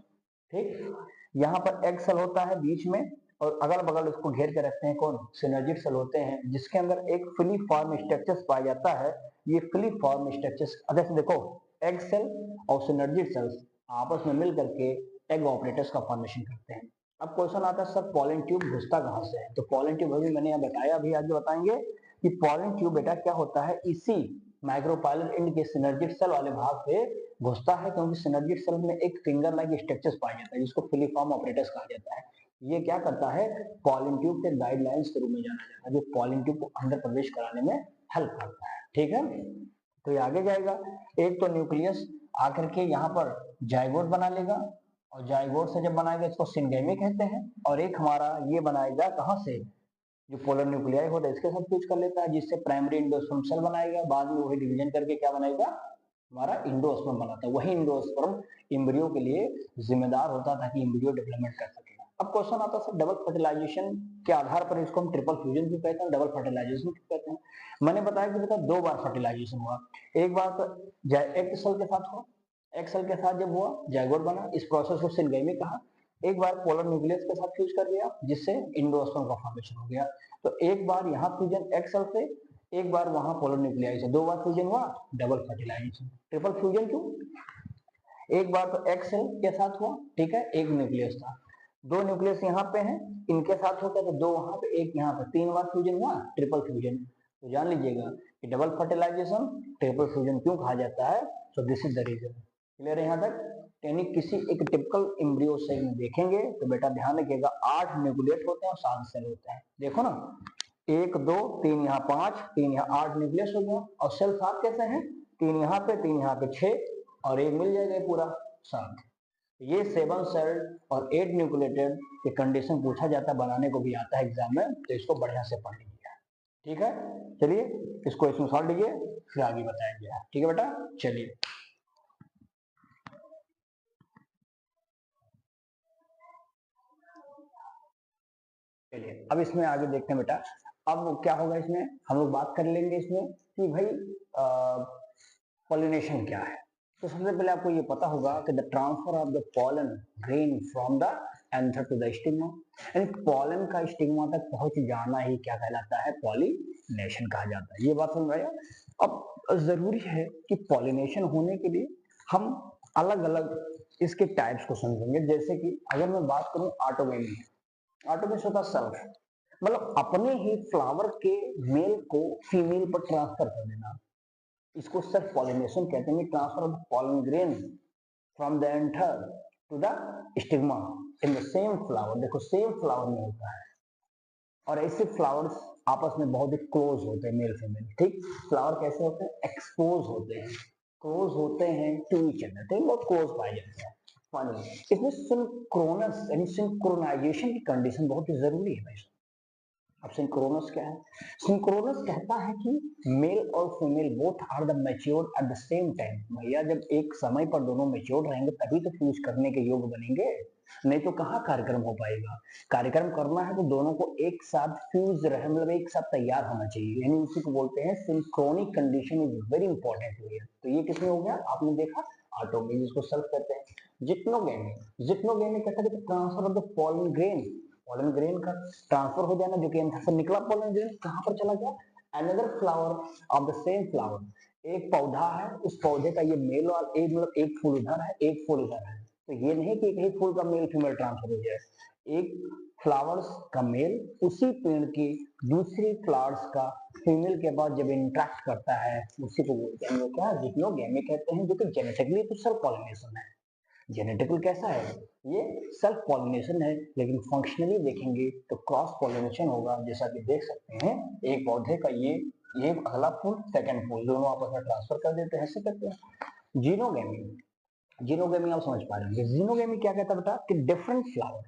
ठीक। यहाँ पर एग सेल होता है बीच में, और अगल बगल उसको घेर के रखते हैं कौन? सिनर्जिड सेल होते हैं, जिसके अंदर एक फिली फॉर्म स्ट्रक्चर पाया जाता है। ये फिली फॉर्म स्ट्रक्चर अगर देखो, एग सेल और सिनर्जिड सेल्स आपस में मिल करके एग ऑपरेटर्स का फॉर्मेशन करते हैं। अब क्वेश्चन आता है सर पॉलन ट्यूब घुसता कहाँ से है? तो पॉलन ट्यूब अभी मैंने यहाँ बताया, अभी आगे बताएंगे कि पॉलन ट्यूब बेटा क्या होता है, इसी माइक्रोपाइलर एंड के सिनर्जिड सेल वाले भाग से घुसता है, क्योंकि सिनर्जिड सेल में एक फिंगर लाइक स्ट्रक्चर्स पाया जाता है, जिसको फिलीफॉर्म ऑपरेटर्स कहा जाता है। ये क्या करता है? पॉलन ट्यूब के गाइडलाइंस के रूप में जाना जाता है, जो पॉलन ट्यूब को अंदर प्रवेश कराने में हेल्प करता है, ठीक है। तो ये आगे जाएगा, एक तो न्यूक्लियस आकर के यहाँ पर जाइगोट बना लेगा, और जाइगोट से जब बनाएगा इसको सिंगेमी कहते हैं, और एक हमारा ये बनाएगा कहाँ से? जो पोलर न्यूक्लियाई होता है इसके साथ फ्यूज कर लेता है, जिससे प्राइमरी इंडोस्पर्म सेल बनाएगा, बाद में वही डिवीजन करके क्या बनाएगा? हमारा इंडोस्पर्म बनाता है। वही इंडोस्पर्म एम्ब्रियो के लिए जिम्मेदार होता था कि एम्ब्रियो डेवलपमेंट कर सके। अब क्वेश्चन आता है डबल फर्टिलाइजेशन के आधार पर इसको हम ट्रिपल फ्यूजन क्यों कहते हैं, डबल फर्टिलाइजेशन क्यों कहते हैं? मैंने बताया कि बेटा 2 बार फर्टिलाइजेशन हुआ। एक बार तो एक सेल के साथ हुआ, एक सेल के साथ जब हुआ जाइगोट बना, इस प्रोसेस को सिंगेमी कहा। एक बार पोलर न्यूक्लियस के साथ फ्यूज कर दिया, जिससे इंडोस्पर्म का फॉर्मेशन हो गया। तो एक बार यहाँ फ्यूजन एक सेल से, एक बार वहां पोलर न्यूक्लियाई से, 2 बार फ्यूजन हुआ, डबल फर्टिलाइजेशन। ट्रिपल फ्यूजन क्यों? एक बार तो एक्स सेल के साथ हुआ, ठीक है, एक न्यूक्लियस था, 2 न्यूक्लियस यहाँ पे हैं, इनके साथ होता है तो 2 वहां पे, एक यहाँ पे, 3 बार फ्यूजन हुआ, ट्रिपल फ्यूजन। तो जान लीजिएगा कि डबल फर्टिलाइजेशन ट्रिपल फ्यूजन क्यों कहा जाता है। तो this is the reason. Clear है यहाँ तक? यानी किसी एक टिपिकल एम्ब्रियो सेल में देखेंगे तो बेटा ध्यान रखिएगा 8 न्यूक्लियस होते हैं और 7 सेल होते हैं। देखो ना, 1 2 3 यहाँ 5, 3 यहाँ 8 न्यूक्लियस हो गया, और सेल 7 कैसे हैं? 3 यहाँ पे, 3 यहाँ पे, 6, और एक मिल जाएगा पूरा 7। ये 7 सेल और 8 न्यूक्लिएटेड की कंडीशन पूछा जाता है, बनाने को भी आता है एग्जाम में, तो इसको बढ़िया से पढ़ लीजिए, ठीक है। चलिए इसको इसमें सॉल्व लीजिए, फिर आगे बताएंगे, ठीक है बेटा। चलिए चलिए अब इसमें आगे देखते हैं बेटा। अब क्या होगा इसमें, हम लोग बात कर लेंगे इसमें कि भाई पॉलिनेशन क्या है। तो सबसे पहले आपको ये पता होगा कि the transfer of the pollen grain from the anther to the stigma, यानी पॉलन का स्टिग्मा तक पहुंच जाना ही क्या कहलाता है? पॉलिनेशन कहा जाता है। ये बात समझ आया? अब जरूरी है कि पॉलिनेशन होने के लिए हम अलग अलग इसके टाइप्स को समझेंगे। जैसे कि अगर मैं बात करूं ऑटोगेमी, ऑटोगेमी होता सेल्फ, मतलब अपने ही फ्लावर के मेल को फीमेल पर ट्रांसफर कर देना, इसको सेल्फ पॉलिनेशन कहते हैं। Transfer of pollen grain from the anther to the stigma in the same flower. देखो सेम फ्लावर में होता है, और ऐसे फ्लावर्स आपस में बहुत ही क्लोज होते हैं, मेल फीमेल, ठीक। फ्लावर कैसे होते हैं? एक्सपोज होते हैं, क्लोज होते हैं टू ईच अदर, ठीक, बहुत क्लोज पाए जाते हैं। इसमें सिंक्रोनस यानी सिंक्रोनाइजेशन की कंडीशन बहुत ही जरूरी है भाई। अब सिंक्रोनस क्या है? सिंक्रोनस कहता है कि मेल और female both are the matured at the same time. भैया जब एक समय पर दोनों मैच्योर्ड रहेंगे तभी तो फ्यूज करने के योग्य बनेंगे, नहीं तो कहाँ कार्यक्रम हो पाएगा। कार्यक्रम करना है तो दोनों को एक साथ फ्यूज रहे, मतलब एक साथ तैयार होना चाहिए, यानी उसी को बोलते हैं synchronic condition is very important here. तो ये किसमें हो गया? आपने देखा ऑटोगेमी, जिसको सेल्फ कहते हैं। जिक्नोगेमी, जिक्नोगेमी कहता है transfer of the pollen grain, pollen grain का ट्रांसफर हो जाना, जो कि एंथर से निकला पॉलन ग्रेन कहां पर चला गया? Another flower of the same flower, एक पौधा है, उस पौधे का ये मेल और एक, मतलब एक फूल उधर है, एक फूल उधर है, तो ये नहीं कि एक ही फूल का मेल फीमेल ट्रांसफर हो जाए। एक फ्लावर्स का मेल उसी पेड़ की दूसरी फ्लावर्स का फीमेल के बाद जब इंट्रैक्ट करता है, उसी को बोलते हैं क्या? जिक्नोगेमी कहते हैं, जो कि जेनेटिकली तो सेल्फ पॉलिनेशन है। जेनेटिकल कैसा है? ये सेल्फ पॉलिनेशन है, लेकिन फंक्शनली देखेंगे तो क्रॉस पॉलिनेशन होगा। जैसा कि देख सकते हैं एक पौधे का ये अगला फूल, सेकंड फूल, दोनों आपस में ट्रांसफर कर देते हैं, ऐसे करते हैं। जीनोगेमी, जीनोगेमी आप समझ पा रहे हैं। जीनोगेमी क्या कहता है बेटा? कि डिफरेंट फ्लावर,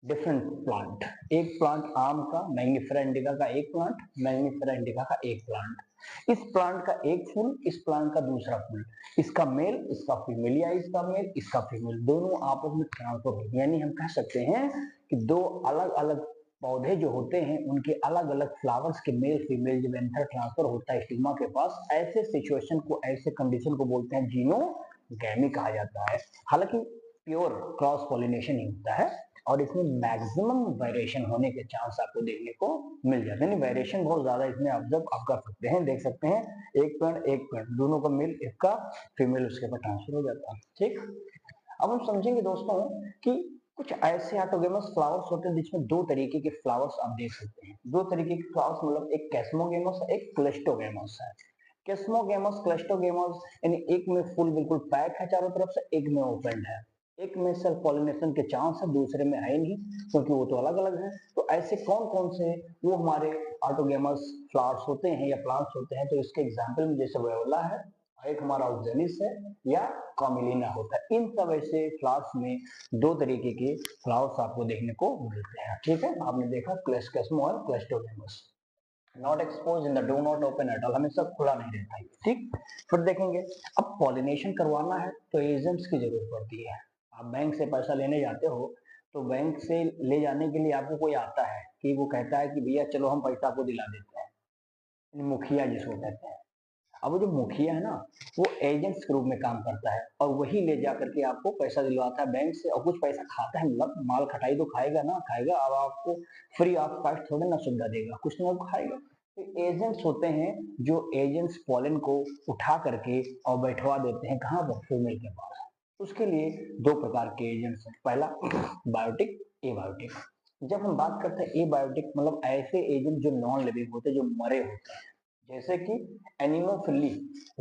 डिफरेंट प्लांट, एक प्लांट आम का, मैंगिफेरा इंडिका का एक प्लांट, मैंगिफेरा इंडिका का एक प्लांट, इस प्लांट का एक फूल, इस प्लांट का दूसरा फूल, इसका मेल, इसका फीमेल, या इसका मेल, इसका फीमेल, दोनों आपस में ट्रांसफर होते हैं। यानी हम कह सकते हैं कि दो अलग अलग पौधे जो होते हैं उनके अलग अलग फ्लावर्स के मेल फीमेल जब एंथर ट्रांसफर होता है स्टिग्मा के पास, ऐसे सिचुएशन को, ऐसे कंडीशन को बोलते हैं जीनोगैमी कहा जाता है। हालांकि प्योर क्रॉस पॉलिनेशन ही होता है और इसमें मैक्सिमम वेरिएशन होने के चांस आपको देखने को मिल जाते हैं। वेरिएशन बहुत ज्यादा इसमें ऑब्जर्व आप कर सकते हैं, देख सकते हैं, एक पेड़ दोनों का मेल, एक का फीमेल उसके ऊपर ट्रांसफर हो जाता है। ठीक, अब हम समझेंगे दोस्तों कि कुछ ऐसे ऑटोगेमस फ्लावर्स होते हैं जिसमें दो तरीके के फ्लावर्स आप देख सकते हैं। दो तरीके के फ्लावर्स मतलब एक कैस्मोगेमस है, एक क्लस्टोगेमस है। कैस्मोगेमस, क्लस्टोगेमस, यानी एक में फूल बिल्कुल पैक है चारों तरफ से, एक में ओपन है। एक में सेल्फ पॉलिनेशन के चांस है, दूसरे में है नहीं, क्योंकि वो तो अलग अलग है। तो ऐसे कौन कौन से वो हमारे ऑटोगेमस फ्लावर्स होते हैं या प्लांट्स होते हैं, तो इसके एग्जाम्पल में जैसे वेयोला है, एक हमारा ऑक्जेलिस है, या कॉमिलिना होता है। इन सब ऐसे फ्लावर्स में दो तरीके के फ्लावर्स आपको देखने को मिलते हैं। ठीक है, आपने देखा क्लेस्केस्मो और क्लेस्टोगेमस। Not expose in the do not open at all, हमेशा खुला नहीं रहता है। ठीक, फिर देखेंगे, अब पॉलिनेशन करवाना है तो एजेंट्स की जरूरत पड़ती है। आप बैंक से पैसा लेने जाते हो तो बैंक से ले जाने के लिए आपको कोई आता है कि वो कहता है कि भैया चलो हम पैसा आपको दिला देते हैं, मुखिया जिसको कहते हैं। अब वो जो मुखिया है ना, वो एजेंट्स के रूप में काम करता है और वही ले जा करके आपको पैसा दिलवाता है बैंक से, और कुछ पैसा खाता है, मतलब माल खटाई तो खाएगा ना, खाएगा। अब आपको फ्री ऑफ कॉस्ट थोड़े ना सुविधा देगा, कुछ ना कुछ खाएगा। तो एजेंट्स होते हैं जो एजेंट्स पॉलन को उठा करके और बैठवा देते हैं कहाँ पर, फीमेल के पास। उसके लिए दो प्रकार के एजेंट्स हैं, पहला बायोटिक, एबायोटिक। जब हम बात करते हैं एबायोटिक मतलब ऐसे एजेंट जो नॉन लिविंग होते हैं, जो मरे होते हैं, जैसे कि एनिमोफिली,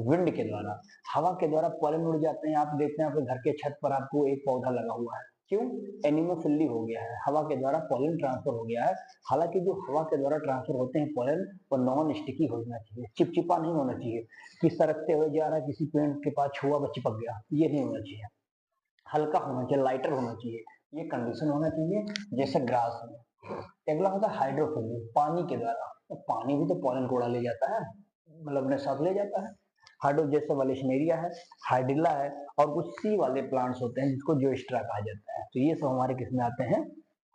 विंड के द्वारा, हवा के द्वारा पॉलन उड़ जाते हैं। आप देखते हैं आपके घर के छत पर आपको एक पौधा लगा हुआ है, क्यों? एनिमोफिली हो गया है, हवा के द्वारा पॉलन ट्रांसफर हो गया है। हालांकि जो हवा के द्वारा ट्रांसफर होते हैं पॉलन, वो नॉन स्टिकी होना चाहिए, चिपचिपा नहीं होना चाहिए कि सरकते हुए जा रहा है किसी पेड़ के पास छुआ व चिपक गया, ये नहीं होना चाहिए। हल्का होना चाहिए, लाइटर होना चाहिए, ये कंडीशन होना चाहिए। जैसे ग्रास में। अगला होता है हाइड्रोफिली, पानी के द्वारा, तो पानी भी तो पॉलन को उड़ा ले जाता है, मतलब अपने साथ ले जाता है। हाइड्रो जैसे वैलेशनेरिया है, हाइडिला है, और कुछ सी वाले प्लांट्स होते हैं जिसको जोस्ट्रा कहा जाता है। तो ये सब हमारे किस में आते हैं,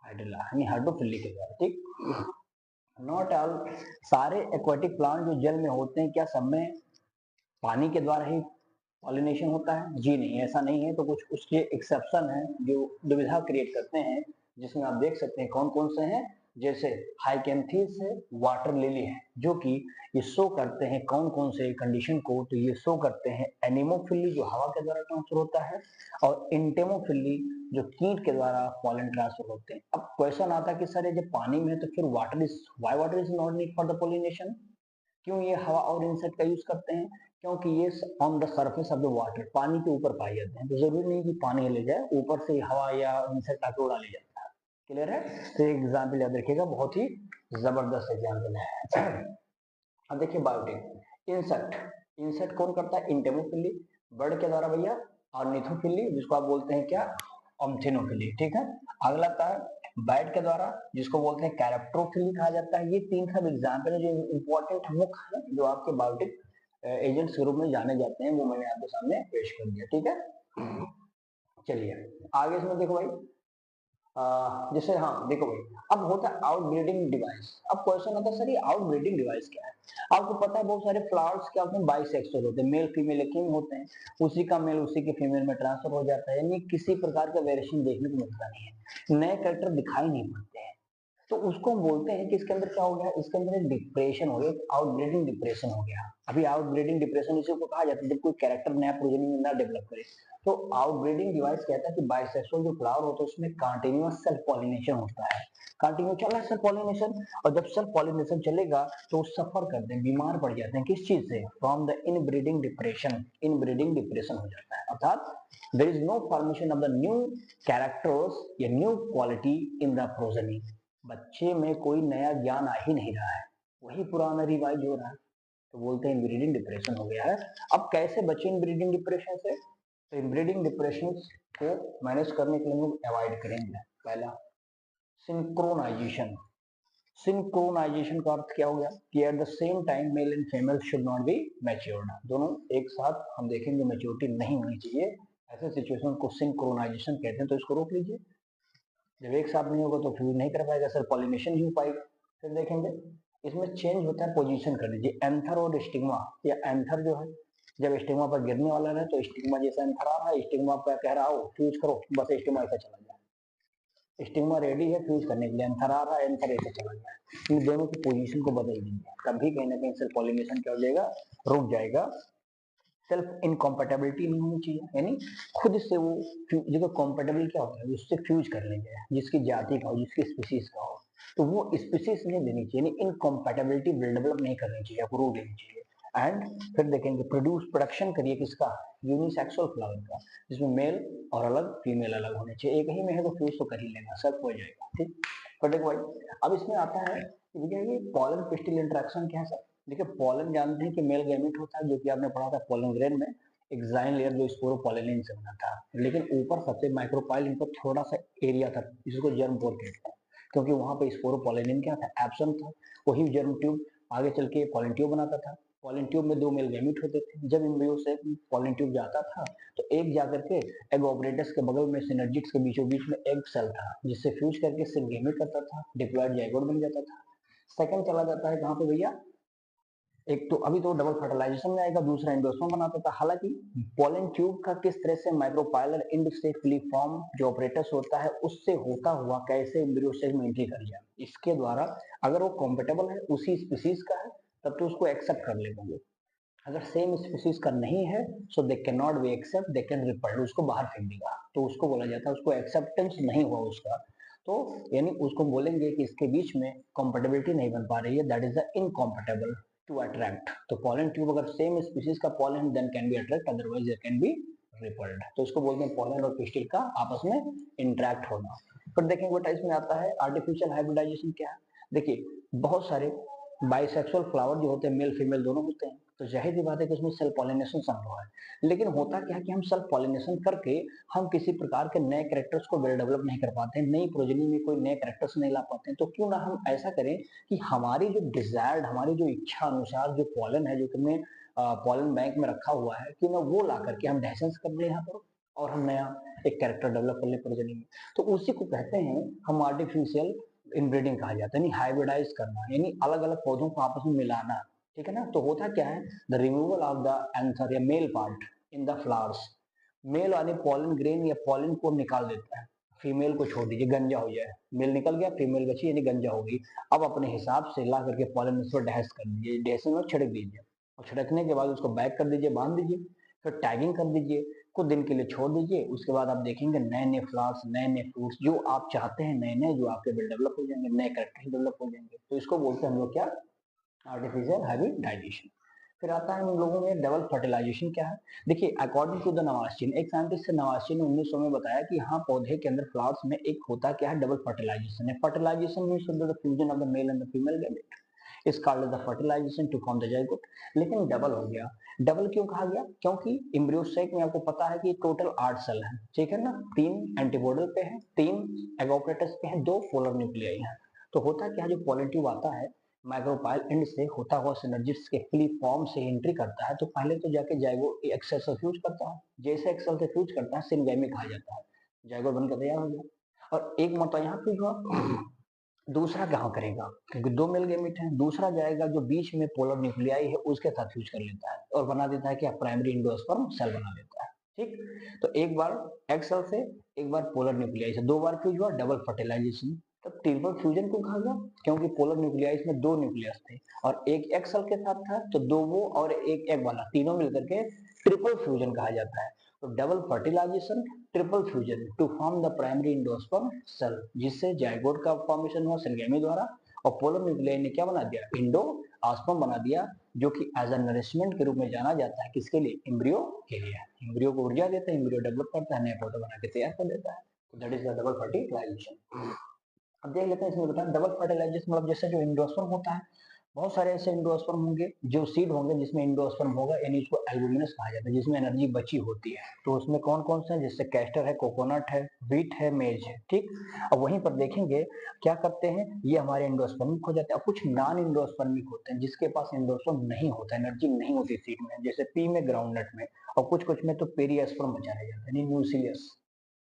हाइडिला यानी हाइड्रोफिली के द्वारा। ठीक, नॉट ऑल, सारे एक्वाटिक प्लांट जो जल में होते हैं क्या सब में पानी के द्वारा ही पॉलिनेशन होता है? जी नहीं, ऐसा नहीं है। तो कुछ उसके एक्सेप्शन है जो दुविधा क्रिएट करते हैं, जिसमें आप देख सकते हैं कौन कौन से हैं। जैसे हाइकेंथीस है, वाटर लिली है, जो कि ये शो करते हैं कौन कौन से कंडीशन को, तो ये शो करते हैं एनिमोफिली जो हवा के द्वारा ट्रांसफर होता है, और इंटेमोफिली जो कीट के द्वारा पॉलन ट्रांसफर होते हैं। अब क्वेश्चन आता है कि सर ये जब पानी में है तो फिर water is, why water is not need for the pollination? क्यों ये हवा और इंसेक्ट का यूज करते हैं? क्योंकि ये on the surface of the water, पानी के ऊपर पाए जाते हैं, तो जरूरी नहीं कि पानी ले जाए, ऊपर से हवा या इंसेक्ट आके उड़ा ले जाता है। क्लियर है? तो एग्जाम्पल याद रखिएगा, बहुत ही जबरदस्त एग्जाम्पल है। अब देखिए बायोटिक, इंसेक्ट, इंसेक्ट कौन करता है? इंटेमोफिली, बर्ड के द्वारा भैया, और निथोफिली जिसको आप बोलते हैं क्या, ऑम्थिनोफिली। ठीक है, अगला आता है बैट के द्वारा, जिसको बोलते हैं कैरेप्टोफिली कहा जाता है। ये तीन सब एग्जाम्पल है जो इंपॉर्टेंट मुख्य है, जो आपके बायोटिक एजेंट्स के रूप में जाने जाते हैं, वो मैंने आपके सामने पेश कर दिया। ठीक है, चलिए आगे इसमें देखो भाई, जैसे हाँ देखो भाई, अब होता है आउटब्रीडिंग डिवाइस। अब क्वेश्चन आता है सर ये आउटब्रीडिंग डिवाइस क्या है? आपको पता है बहुत सारे फ्लावर्स क्या होते हैं, बाइसेक्सुअल होते हैं, मेल फीमेल एक ही होते हैं, उसी का मेल उसी के फीमेल में ट्रांसफर हो जाता है, यानी किसी प्रकार का वेरिएशन देखने को मिलता नहीं है, नए कैरेक्टर दिखाई नहीं पड़ते हैं। तो उसको हम बोलते हैं कि इसके अंदर क्या हो गया, इसके अंदर एक डिप्रेशन हो गया, आउटब्रीडिंग डिप्रेशन हो गया। अभी आउटब्रीडिंग डिप्रेशन इसी को कहा जाता है जब कोई कैरेक्टर नया प्रोजेनी ना डेवलप करे। तो आउटब्रीडिंग डिवाइस कहता है कि बाइसेक्सुअल जो फ्लावर होता है उसमें कंटिन्यूअस सेल्फ पॉलिनेशन होता है, कंटिन्यू चल रहा है सेल्फ पॉलिनेशन, और जब सेल्फ पॉलिनेशन चलेगा तो वो सफर करते हैं, बीमार पड़ जाते हैं, किस चीज से? From the inbreeding depression, inbreeding depression हो जाता है, अर्थात there is no formation of the new characters या new quality in the progeny. बच्चे में कोई नया ज्ञान आ ही नहीं रहा है, वही पुराना रिवाइज हो रहा है, तो बोलते हैं इनब्रीडिंग डिप्रेशन हो गया है। अब कैसे बचे इनब्रीडिंग डिप्रेशन से? तो इनब्रीडिंग डिप्रेशन को मैनेज करने के लिए हम लोग अवॉइड करेंगे, पहला सिंक्रोनाइजेशन। सिंक्रोनाइजेशन का अर्थ क्या हो गया कि eight the same time male and female should not be matured, दोनों एक साथ हम देखेंगे मैच्योरिटी नहीं होनी चाहिए, ऐसे सिचुएशन को सिंक्रोनाइजेशन कहते हैं। तो इसको रोक लीजिए, जब एक साथ नहीं होगा तो फ्यूज नहीं कर पाएगा, सर पॉलिनेशन नहीं हो पाएगा। फिर देखेंगे इसमें चेंज होता है पोजीशन कर लीजिए, एंथर और स्टिग्मा, या एंथर जो है जब स्टिग्मा पर गिरने वाला है तो स्टिग्मा जैसा एंथर आ रहा है, स्टिग्मा पर कह रहा हो फ्यूज करो, बस स्टिग्मा ऐसा चला जाए, स्टिग्मा रेडी है फ्यूज करने के लिए, एंथर आ रहा है एंथर ऐसे चला जाए। इन दोनों की पोजीशन को बदल दीजिए, तभी कहीं ना कहीं सेल पॉलिनेशन क्या हो जाएगा, रुक जाएगा। सेल्फ इनकॉम्पेटेबिलिटी नहीं होनी चाहिए, यानी खुद से वो देखो कॉम्पेटेबल क्या होता है, उससे फ्यूज कर लेंगे जिसकी जाति का हो, जिसकी स्पीसीज का हो, तो वो स्पीसीज नहीं देनी चाहिए, यानी इनकॉम्पेटेबिलिटी डेवलप नहीं करनी चाहिए, आपको रोक देनी चाहिए। एंड फिर देखेंगे प्रोडक्शन करिए किसका, यूनिसेक्सुअल फ्लावर का, जिसमें मेल और अलग फीमेल अलग होने चाहिए, एक ही में है तो फ्यूज तो कर ही लेगा, सब हो जाएगा, ठीक। पर देखो भाई अब इसमें आता है कि पॉलन पिस्टिल इंटरेक्शन क्या है सर। देखिए पॉलन जानते हैं कि मेल गैमेट होता है, जो कि आपने पढ़ा था पॉलन ग्रेन में, एक जाइन लेयर जो स्पोरोपोलिन से बना था, लेकिन ऊपर सबसे माइक्रोपाइल इनका थोड़ा सा एरिया था जिसको जर्म पोर कहते हैं, क्योंकि वहां पे स्पोरोपोलिन क्या था, एब्सेंट था। वही जर्म ट्यूब आगे चल के पॉलन ट्यूब बनाता था, पॉलन ट्यूब में दो मेल गैमेट होते थे, जब एम्ब्रियो से पॉलन ट्यूब जाता था तो एक जाकर के एग ऑपरेटस के बगल में सिनर्जिट्स के बीचों बीच में एग सेल था, जिससे फ्यूज करके सिर्फ गैमेट करता था, डिप्लॉयड जाइगोट बन जाता था। सेकंड चला जाता है कहाँ पे भैया, एक तो अभी तो डबल फर्टिलाइजेशन में आएगा, दूसरा एंडोस्पर्म बनाता था। हालांकि पोलन ट्यूब का किस तरह से माइक्रोपाइलर एंड से फॉर्म जो ऑपरेटस होता है उससे होता हुआ कैसे एम्ब्रियो सेल में एंट्री कर जाए, इसके द्वारा अगर वो कॉम्पेटेबल है उसी स्पीसीज का है तब तो उसको एक्सेप्ट कर लेगा वो, अगर सेम स्पीसीज का नहीं है so they can not be accept, they can repelled, उसको बाहर फेंक देगा, तो उसको बोला जाता है उसको एक्सेप्टेंस नहीं हुआ उसका, तो यानी उसको बोलेंगे कि इसके बीच में कंपेटेबिलिटी नहीं बन पा रही है, that is the incompatible to attract. तो पॉलन ट्यूब अगर सेम स्पीसीज का pollen then can be attract, otherwise they can be repelled, तो इसको बोलते हैं पॉलन और पिस्टिल का आपस में इंटरेक्ट होना। फिर देखेंगे बेटा इसमें आता है आर्टिफिशियल हाइब्रिडाइजेशन क्या है। देखिए बहुत सारे बाइसेक्सुअल फ्लावर जो होते हैं मेल फीमेल दोनों होते हैं, तो जाहिर सी बात है कि उसमें सेल्फ पॉलिनेशन संभव है, लेकिन होता क्या है कि हम सेल्फ पॉलिनेशन करके हम किसी प्रकार के नए कैरेक्टर्स को वेल डेवलप नहीं कर पाते हैं, नई प्रोजेनी में कोई नए कैरेक्टर्स नहीं ला पाते हैं, तो क्यों ना हम ऐसा करें कि हमारी जो डिजायर्ड, हमारी जो इच्छा अनुसार जो पॉलन है जो कि हमने पॉलन बैंक में रखा हुआ है, क्यों ना वो ला करके हम डायसेंस कर दें यहाँ पर और हम नया एक कैरेक्टर डेवलप कर ले प्रोजेनी में, तो उसी को कहते हैं हम आर्टिफिशियल इनब्रीडिंग कहा जाता है, यानी हाइब्रिडाइज करना, यानी अलग अलग पौधों को आपस में मिलाना, ठीक है ना। तो होता क्या है, the removal of the anther या male part in the flowers, male वाले पॉलन ग्रेन या पॉलन को निकाल देता है, फीमेल को छोड़ दीजिए गंजा हो जाए, मेल निकल गया फीमेल बची यानी गंजा हो गई, अब अपने हिसाब से ला करके पॉलन में डैश कर दीजिए, डैश में छिड़क दीजिए, और छिड़कने के बाद उसको बैक कर दीजिए, बांध दीजिए, फिर टैगिंग कर दीजिए, कुछ दिन के लिए छोड़ दीजिए, उसके बाद आप देखेंगे नए नए फ्लावर्स, नए नए फ्रूट्स जो आप चाहते हैं, नए नए जो आपके डेवलप हो जाएंगे, नए कैरेक्टर डेवलप हो जाएंगे, तो इसको बोलते हैं हम लोग क्या, आर्टिफिशियल हाइब्रिडाइजेशन। फिर आता है हम लोगों में डबल फर्टिलाइजेशन क्या है। देखिए अकॉर्डिंग टू द नवास्चिन, एक साइंटिस्ट से नवास्चिन ने 1900 में बताया कि हाँ पौधे के अंदर फ्लावर्स में एक होता क्या है, डबल फर्टिलाइजेशन है। Fertilisation means the fusion of the male and the female gamete is called the fertilisation to form the zygote. लेकिन डबल हो गया, डबल क्यों कहा गया, क्योंकि एम्ब्रियोसेक में आपको पता है कि टोटल 8 सेल है, ठीक है ना, 3 एंटीबॉडल पे है, 3 एगोपरेटस पे है, 2 पोलर न्यूक्लियाई है। तो होता क्या है, जो पॉलिट्यूब आता है माइक्रोपाइल एंड से होता हुआ सिनर्जिस्ट के फॉर्म से एंट्री करता है, तो पहले तो जाके जाइगो एक्सेल से फ्यूज करता है, जैसे एक्सेल से फ्यूज करता है सिनगैमिक कहा जाता है, जाइगो बनकर तैयार हो गया, और एक मरतबा यहाँ फ्यूज हुआ, दूसरा कहाँ करेगा, क्योंकि 2 मेल गैमेट है, दूसरा जाएगा जो बीच में पोलर न्यूक्लियाई है उसके साथ फ्यूज कर लेता है और बना देता है क्या, प्राइमरी इंडोस्पर्म सेल बना देता है, ठीक। तो एक बार एक्सेल से, एक बार पोलर न्यूक्लियाई से, 2 बार फ्यूज हुआ, डबल फर्टिलाइजेशन। तो ट्रिपल फ्यूजन क्यों कहा गया, क्योंकि पोलर न्यूक्लियाइस में 2 न्यूक्लियस थे और एक एक्सेल के साथ था, तो 2 वो और एक एक वाला तीनों मिलकर के ट्रिपल फ्यूजन कहा जाता है। तो double fertilisation, triple fusion to form the primary endosperm cell, जिससे जाइगोट का फॉर्मेशन हुआ सिनगेमी द्वारा, और पोलर न्यूक्लियाई ने क्या बना दिया, इंडो ऑस्पर्म बना दिया, जो कि एज अ नरिशमेंट के रूप में जाना जाता है, किसके लिए, एम्ब्रियो के लिए। एम्ब्रियो को ऊर्जा देता है, एम्ब्रियो डेवलप करता है, नया पौधा बना के तैयार कर देता है, that is the double fertilisation. अब देख लेते हैं इसमें, बता डबल फर्टिलाइजेशन मतलब जैसे जो इंडोस्पर्म होता है बहुत सारे ऐसे एंडोस्पर्म होंगे जो सीड होंगे जिसमें एंडोस्पर्म होगा, यानी इसको एल्बुमिनस कहा जाता है, जिसमें एनर्जी बची होती है। तो उसमें कौन कौन से हैं, जैसे कैस्टर है, कोकोनट है, व्हीट है, मेज है, ठीक। अब वहीं पर देखेंगे क्या करते हैं, ये हमारे एंडोस्पर्मिक हो जाते हैं। अब कुछ नॉन एंडोस्पर्मिक होते हैं जिसके पास एंडोस्पर्म नहीं होता, एनर्जी नहीं होती सीड में, जैसे पी में, ग्राउंडनट में, और कुछ कुछ में तो पेरिएस्पर्म बचा रह जाता है, न्यूक्लियस,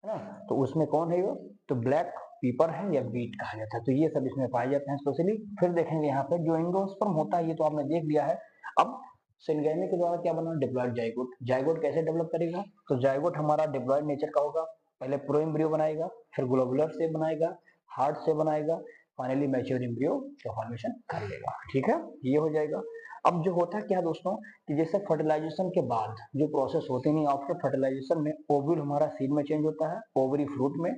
है ना। तो उसमें कौन है वो, तो ब्लैक पीपर है या बीट कहा जाता है। तो ये सब इसमें पाए जाते हैं स्पेशली। फिर देखेंगे यहाँ पे जो एंडोस्पर्म होता है, ये तो आपने देख लिया है। अब सिनगेमी के द्वारा क्या बना, डिप्लॉयड जाइगोट। जाइगोट कैसे डेवलप करेगा, तो जाइगोट हमारा डिप्लॉयड नेचर का होगा। पहले प्रो एम्ब्रियो बनाएगा, फिर ग्लोबुलर से बनाएगा, हार्ट से बनाएगा, फाइनली मैच्योर एम्ब्रियो का फॉर्मेशन कर लेगा, ठीक है, ये हो जाएगा। अब जो होता है क्या दोस्तों, कि जैसे फर्टिलाइजेशन के बाद जो प्रोसेस होती नहीं, आफ्टर फर्टिलाइजेशन में ओव्यूल हमारा सीड में चेंज होता है, ओवरी फ्रूट में,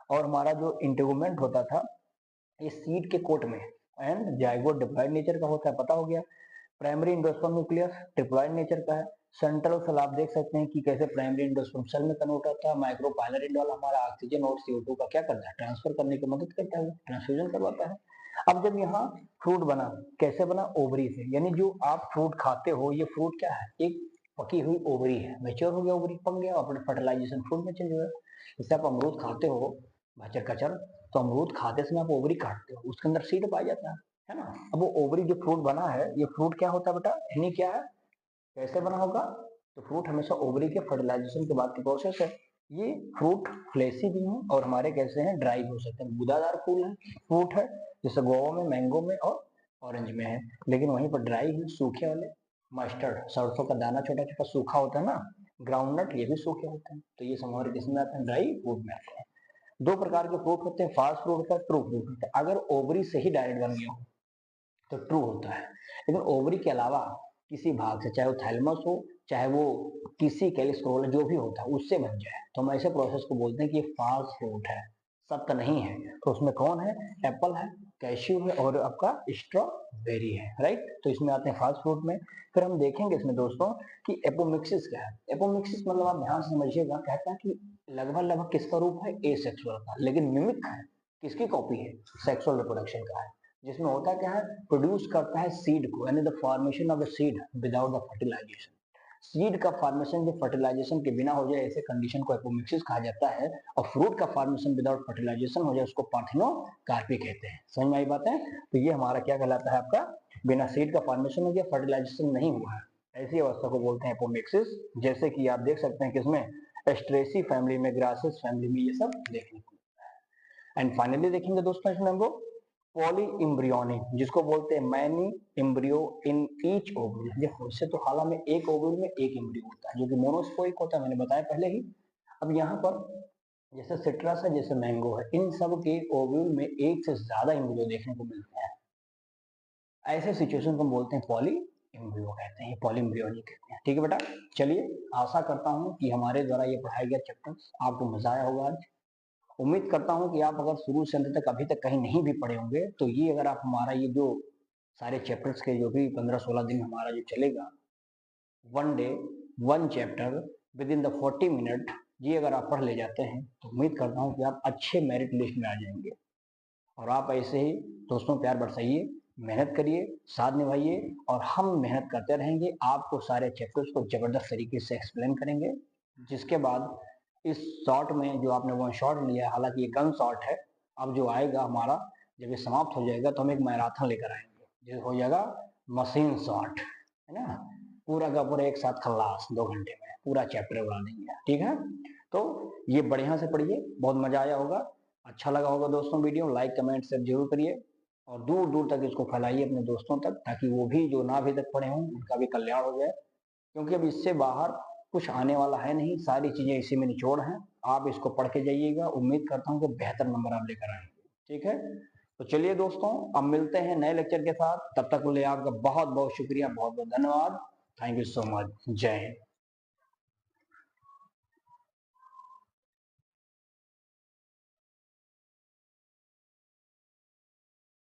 और हमारा जो इंटेगुमेंट होता था ये सीड के कोट में, एंड जाइगोट डिप्लॉयड नेचर का होता है, पता हो गया। Primary endosperm nucleus diploid nature का है। सेंट्रल सेल आप देख सकते हैं कि कैसे प्राइमरी एंडोस्पर्म सेल में कन्वर्ट होता है। माइक्रोपाइलरी वाला हमारा ऑक्सीजन और CO2 का क्या करता है, ट्रांसफर करने की मदद करता है, ट्रांसफ्यूजन करवाता है। अब जब यहाँ फ्रूट बना, कैसे बना, ओवरी से, यानी जो आप फ्रूट खाते हो ये फ्रूट क्या है, एक पकी हुई ओवरी है, मैच्योर हो गया, ओवरी पक गया, अपने फर्टिलाइजेशन फ्रूट में चेंज हुआ। जैसे आप अमरूद खाते हो भाचर कचर, तो अमरूद खाते समय आप ओवरी काटते हो, उसके अंदर सीड पाया जाता है ना। अब वो ओवरी जो फ्रूट बना है, ये फ्रूट क्या होता है बेटा, यानी क्या है, कैसे बना होगा, तो फ्रूट हमेशा ओवरी के फर्टिलाइजेशन के बाद की प्रोसेस है। ये फ्रूट फ्लेसी भी हैं और हमारे कैसे हैं, ड्राई हो सकते हैं, गुदादार फूल है, फ्रूट है, जैसे गोवा में, मैंगो में और ऑरेंज में है। लेकिन वहीं पर ड्राई है, सूखे वाले, मस्टर्ड, सरसों का दाना छोटा छोटा सूखा होता है ना, ग्राउंडनट, ये भी सूखे होते हैं। तो ये हमारे किसमें आते हैं, ड्राई फ्रूट में आते हैं। दो प्रकार के फ्रूट होते हैं, फास्ट फ्रूट होता है, ट्रू फ्रूट होता है। अगर ओवरी से ही डायरेक्ट बन गया हो तो ट्रू होता है, लेकिन ओवरी के अलावा किसी भाग से, चाहे वो थैलेमस हो, चाहे वो किसी कैलिस्क्रोल जो भी होता है उससे बन जाए, तो हम ऐसे प्रोसेस को बोलते हैं कि ये फास्ट फ्रूट है, सख्त नहीं है। तो उसमें कौन है, एप्पल है, कैश्यू है और आपका स्ट्रॉबेरी है, राइट। तो इसमें आते हैं फास्ट फ्रूट में। फिर हम देखेंगे इसमें दोस्तों कि एपोमिक्सिस क्या है। एपोमिक्सिस मतलब आप ध्यान से समझिएगा, कहता है कि लगभग लगभग किसका रूप है, एसेक्सुअल का, लेकिन मिमिक है, किसकी कॉपी है, सेक्सुअल रिप्रोडक्शन का है। जिसमें होता क्या है, प्रोड्यूस करता है सीड को, यानी the formation of the seed without the fertilisation. Seed का फॉर्मेशन जो फर्टिलाइजेशन के बिना हो जाए, ऐसे कंडीशन को एपोमिक्सिस कहा जाता है। और फ्रूट का फॉर्मेशन विदाउट फर्टिलाइजेशन हो जाए, उसको पार्थिनोकार्पी कहते हैं। समझ में आई बात है। तो ये हमारा क्या कहलाता है, आपका बिना सीड का फॉर्मेशन हो गया, फर्टिलाइजेशन नहीं हुआ है, ऐसी अवस्था को बोलते हैं एपोमिक्सिस। जैसे कि आप देख सकते हैं किसमें, एस्ट्रेसी फैमिली में, ग्रासेस फैमिली में ये सब देखने को। एंड फाइनली देखेंगे दोस्तों इसमें हम लोग पॉली इम्ब्रियोनिक, जिसको बोलते हैं many embryo in each ovule. वैसे तो हाल में एक ओव्यूल में एक इम्ब्रियो होता है जो कि मोनोस्पोइक होता है, मैंने बताया पहले ही। अब यहाँ पर जैसे सिट्रस है, जैसे मैंगो है, इन सब के ओव्यूल में एक से ज्यादा इम्ब्रियो देखने को मिलते हैं। ऐसे सिचुएशन को हम बोलते हैं पॉली इम्ब्रियो कहते हैं, पॉली इम्ब्रियोनिक कहते हैं, ठीक है बेटा। चलिए, आशा करता हूँ कि हमारे द्वारा ये पढ़ाया गया चैप्टर आपको मजा आया होगा आज। उम्मीद करता हूं कि आप अगर शुरू से अंत तक अभी तक कहीं नहीं भी पढ़े होंगे, तो ये अगर आप हमारा ये जो सारे चैप्टर्स के जो भी 15-16 दिन हमारा जो चलेगा, one day one chapter with in the 40 minute, ये अगर आप पढ़ ले जाते हैं तो उम्मीद करता हूँ कि आप अच्छे मेरिट लिस्ट में आ जाएंगे। और आप ऐसे ही दोस्तों प्यार बरसाइए, मेहनत करिए, साथ निभाइए, और हम मेहनत करते रहेंगे, आपको सारे चैप्टर्स को जबरदस्त तरीके से एक्सप्लेन करेंगे। जिसके बाद इस शॉट में जो आपने वन शॉट लिया, हालांकि ये गन शॉट है, अब जो आएगा हमारा, जब ये समाप्त हो जाएगा तो हम एक मैराथन लेकर आएंगे जो हो जाएगा मशीन शॉट, है ना। पूरा का पूरा एक साथ खल्लास 2 घंटे में पूरा चैप्टर उड़ा देंगे, ठीक है। तो ये बढ़िया से पढ़िए, बहुत मजा आया होगा, अच्छा लगा होगा दोस्तों वीडियो, लाइक कमेंट शेयर जरूर करिए, और दूर दूर तक इसको फैलाइए अपने दोस्तों तक, ताकि वो भी जो ना अभी तक पढ़े हों उनका भी कल्याण हो जाए। क्योंकि अब इससे बाहर कुछ आने वाला है नहीं, सारी चीजें इसी में निचोड़ हैं। आप इसको पढ़ के जाइएगा, उम्मीद करता हूँ कि बेहतर नंबर आप लेकर आएंगे, ठीक है। तो चलिए दोस्तों, अब मिलते हैं नए लेक्चर के साथ, तब तक के लिए आपका बहुत बहुत शुक्रिया, बहुत बहुत धन्यवाद। Thank you so much. जय हिंद।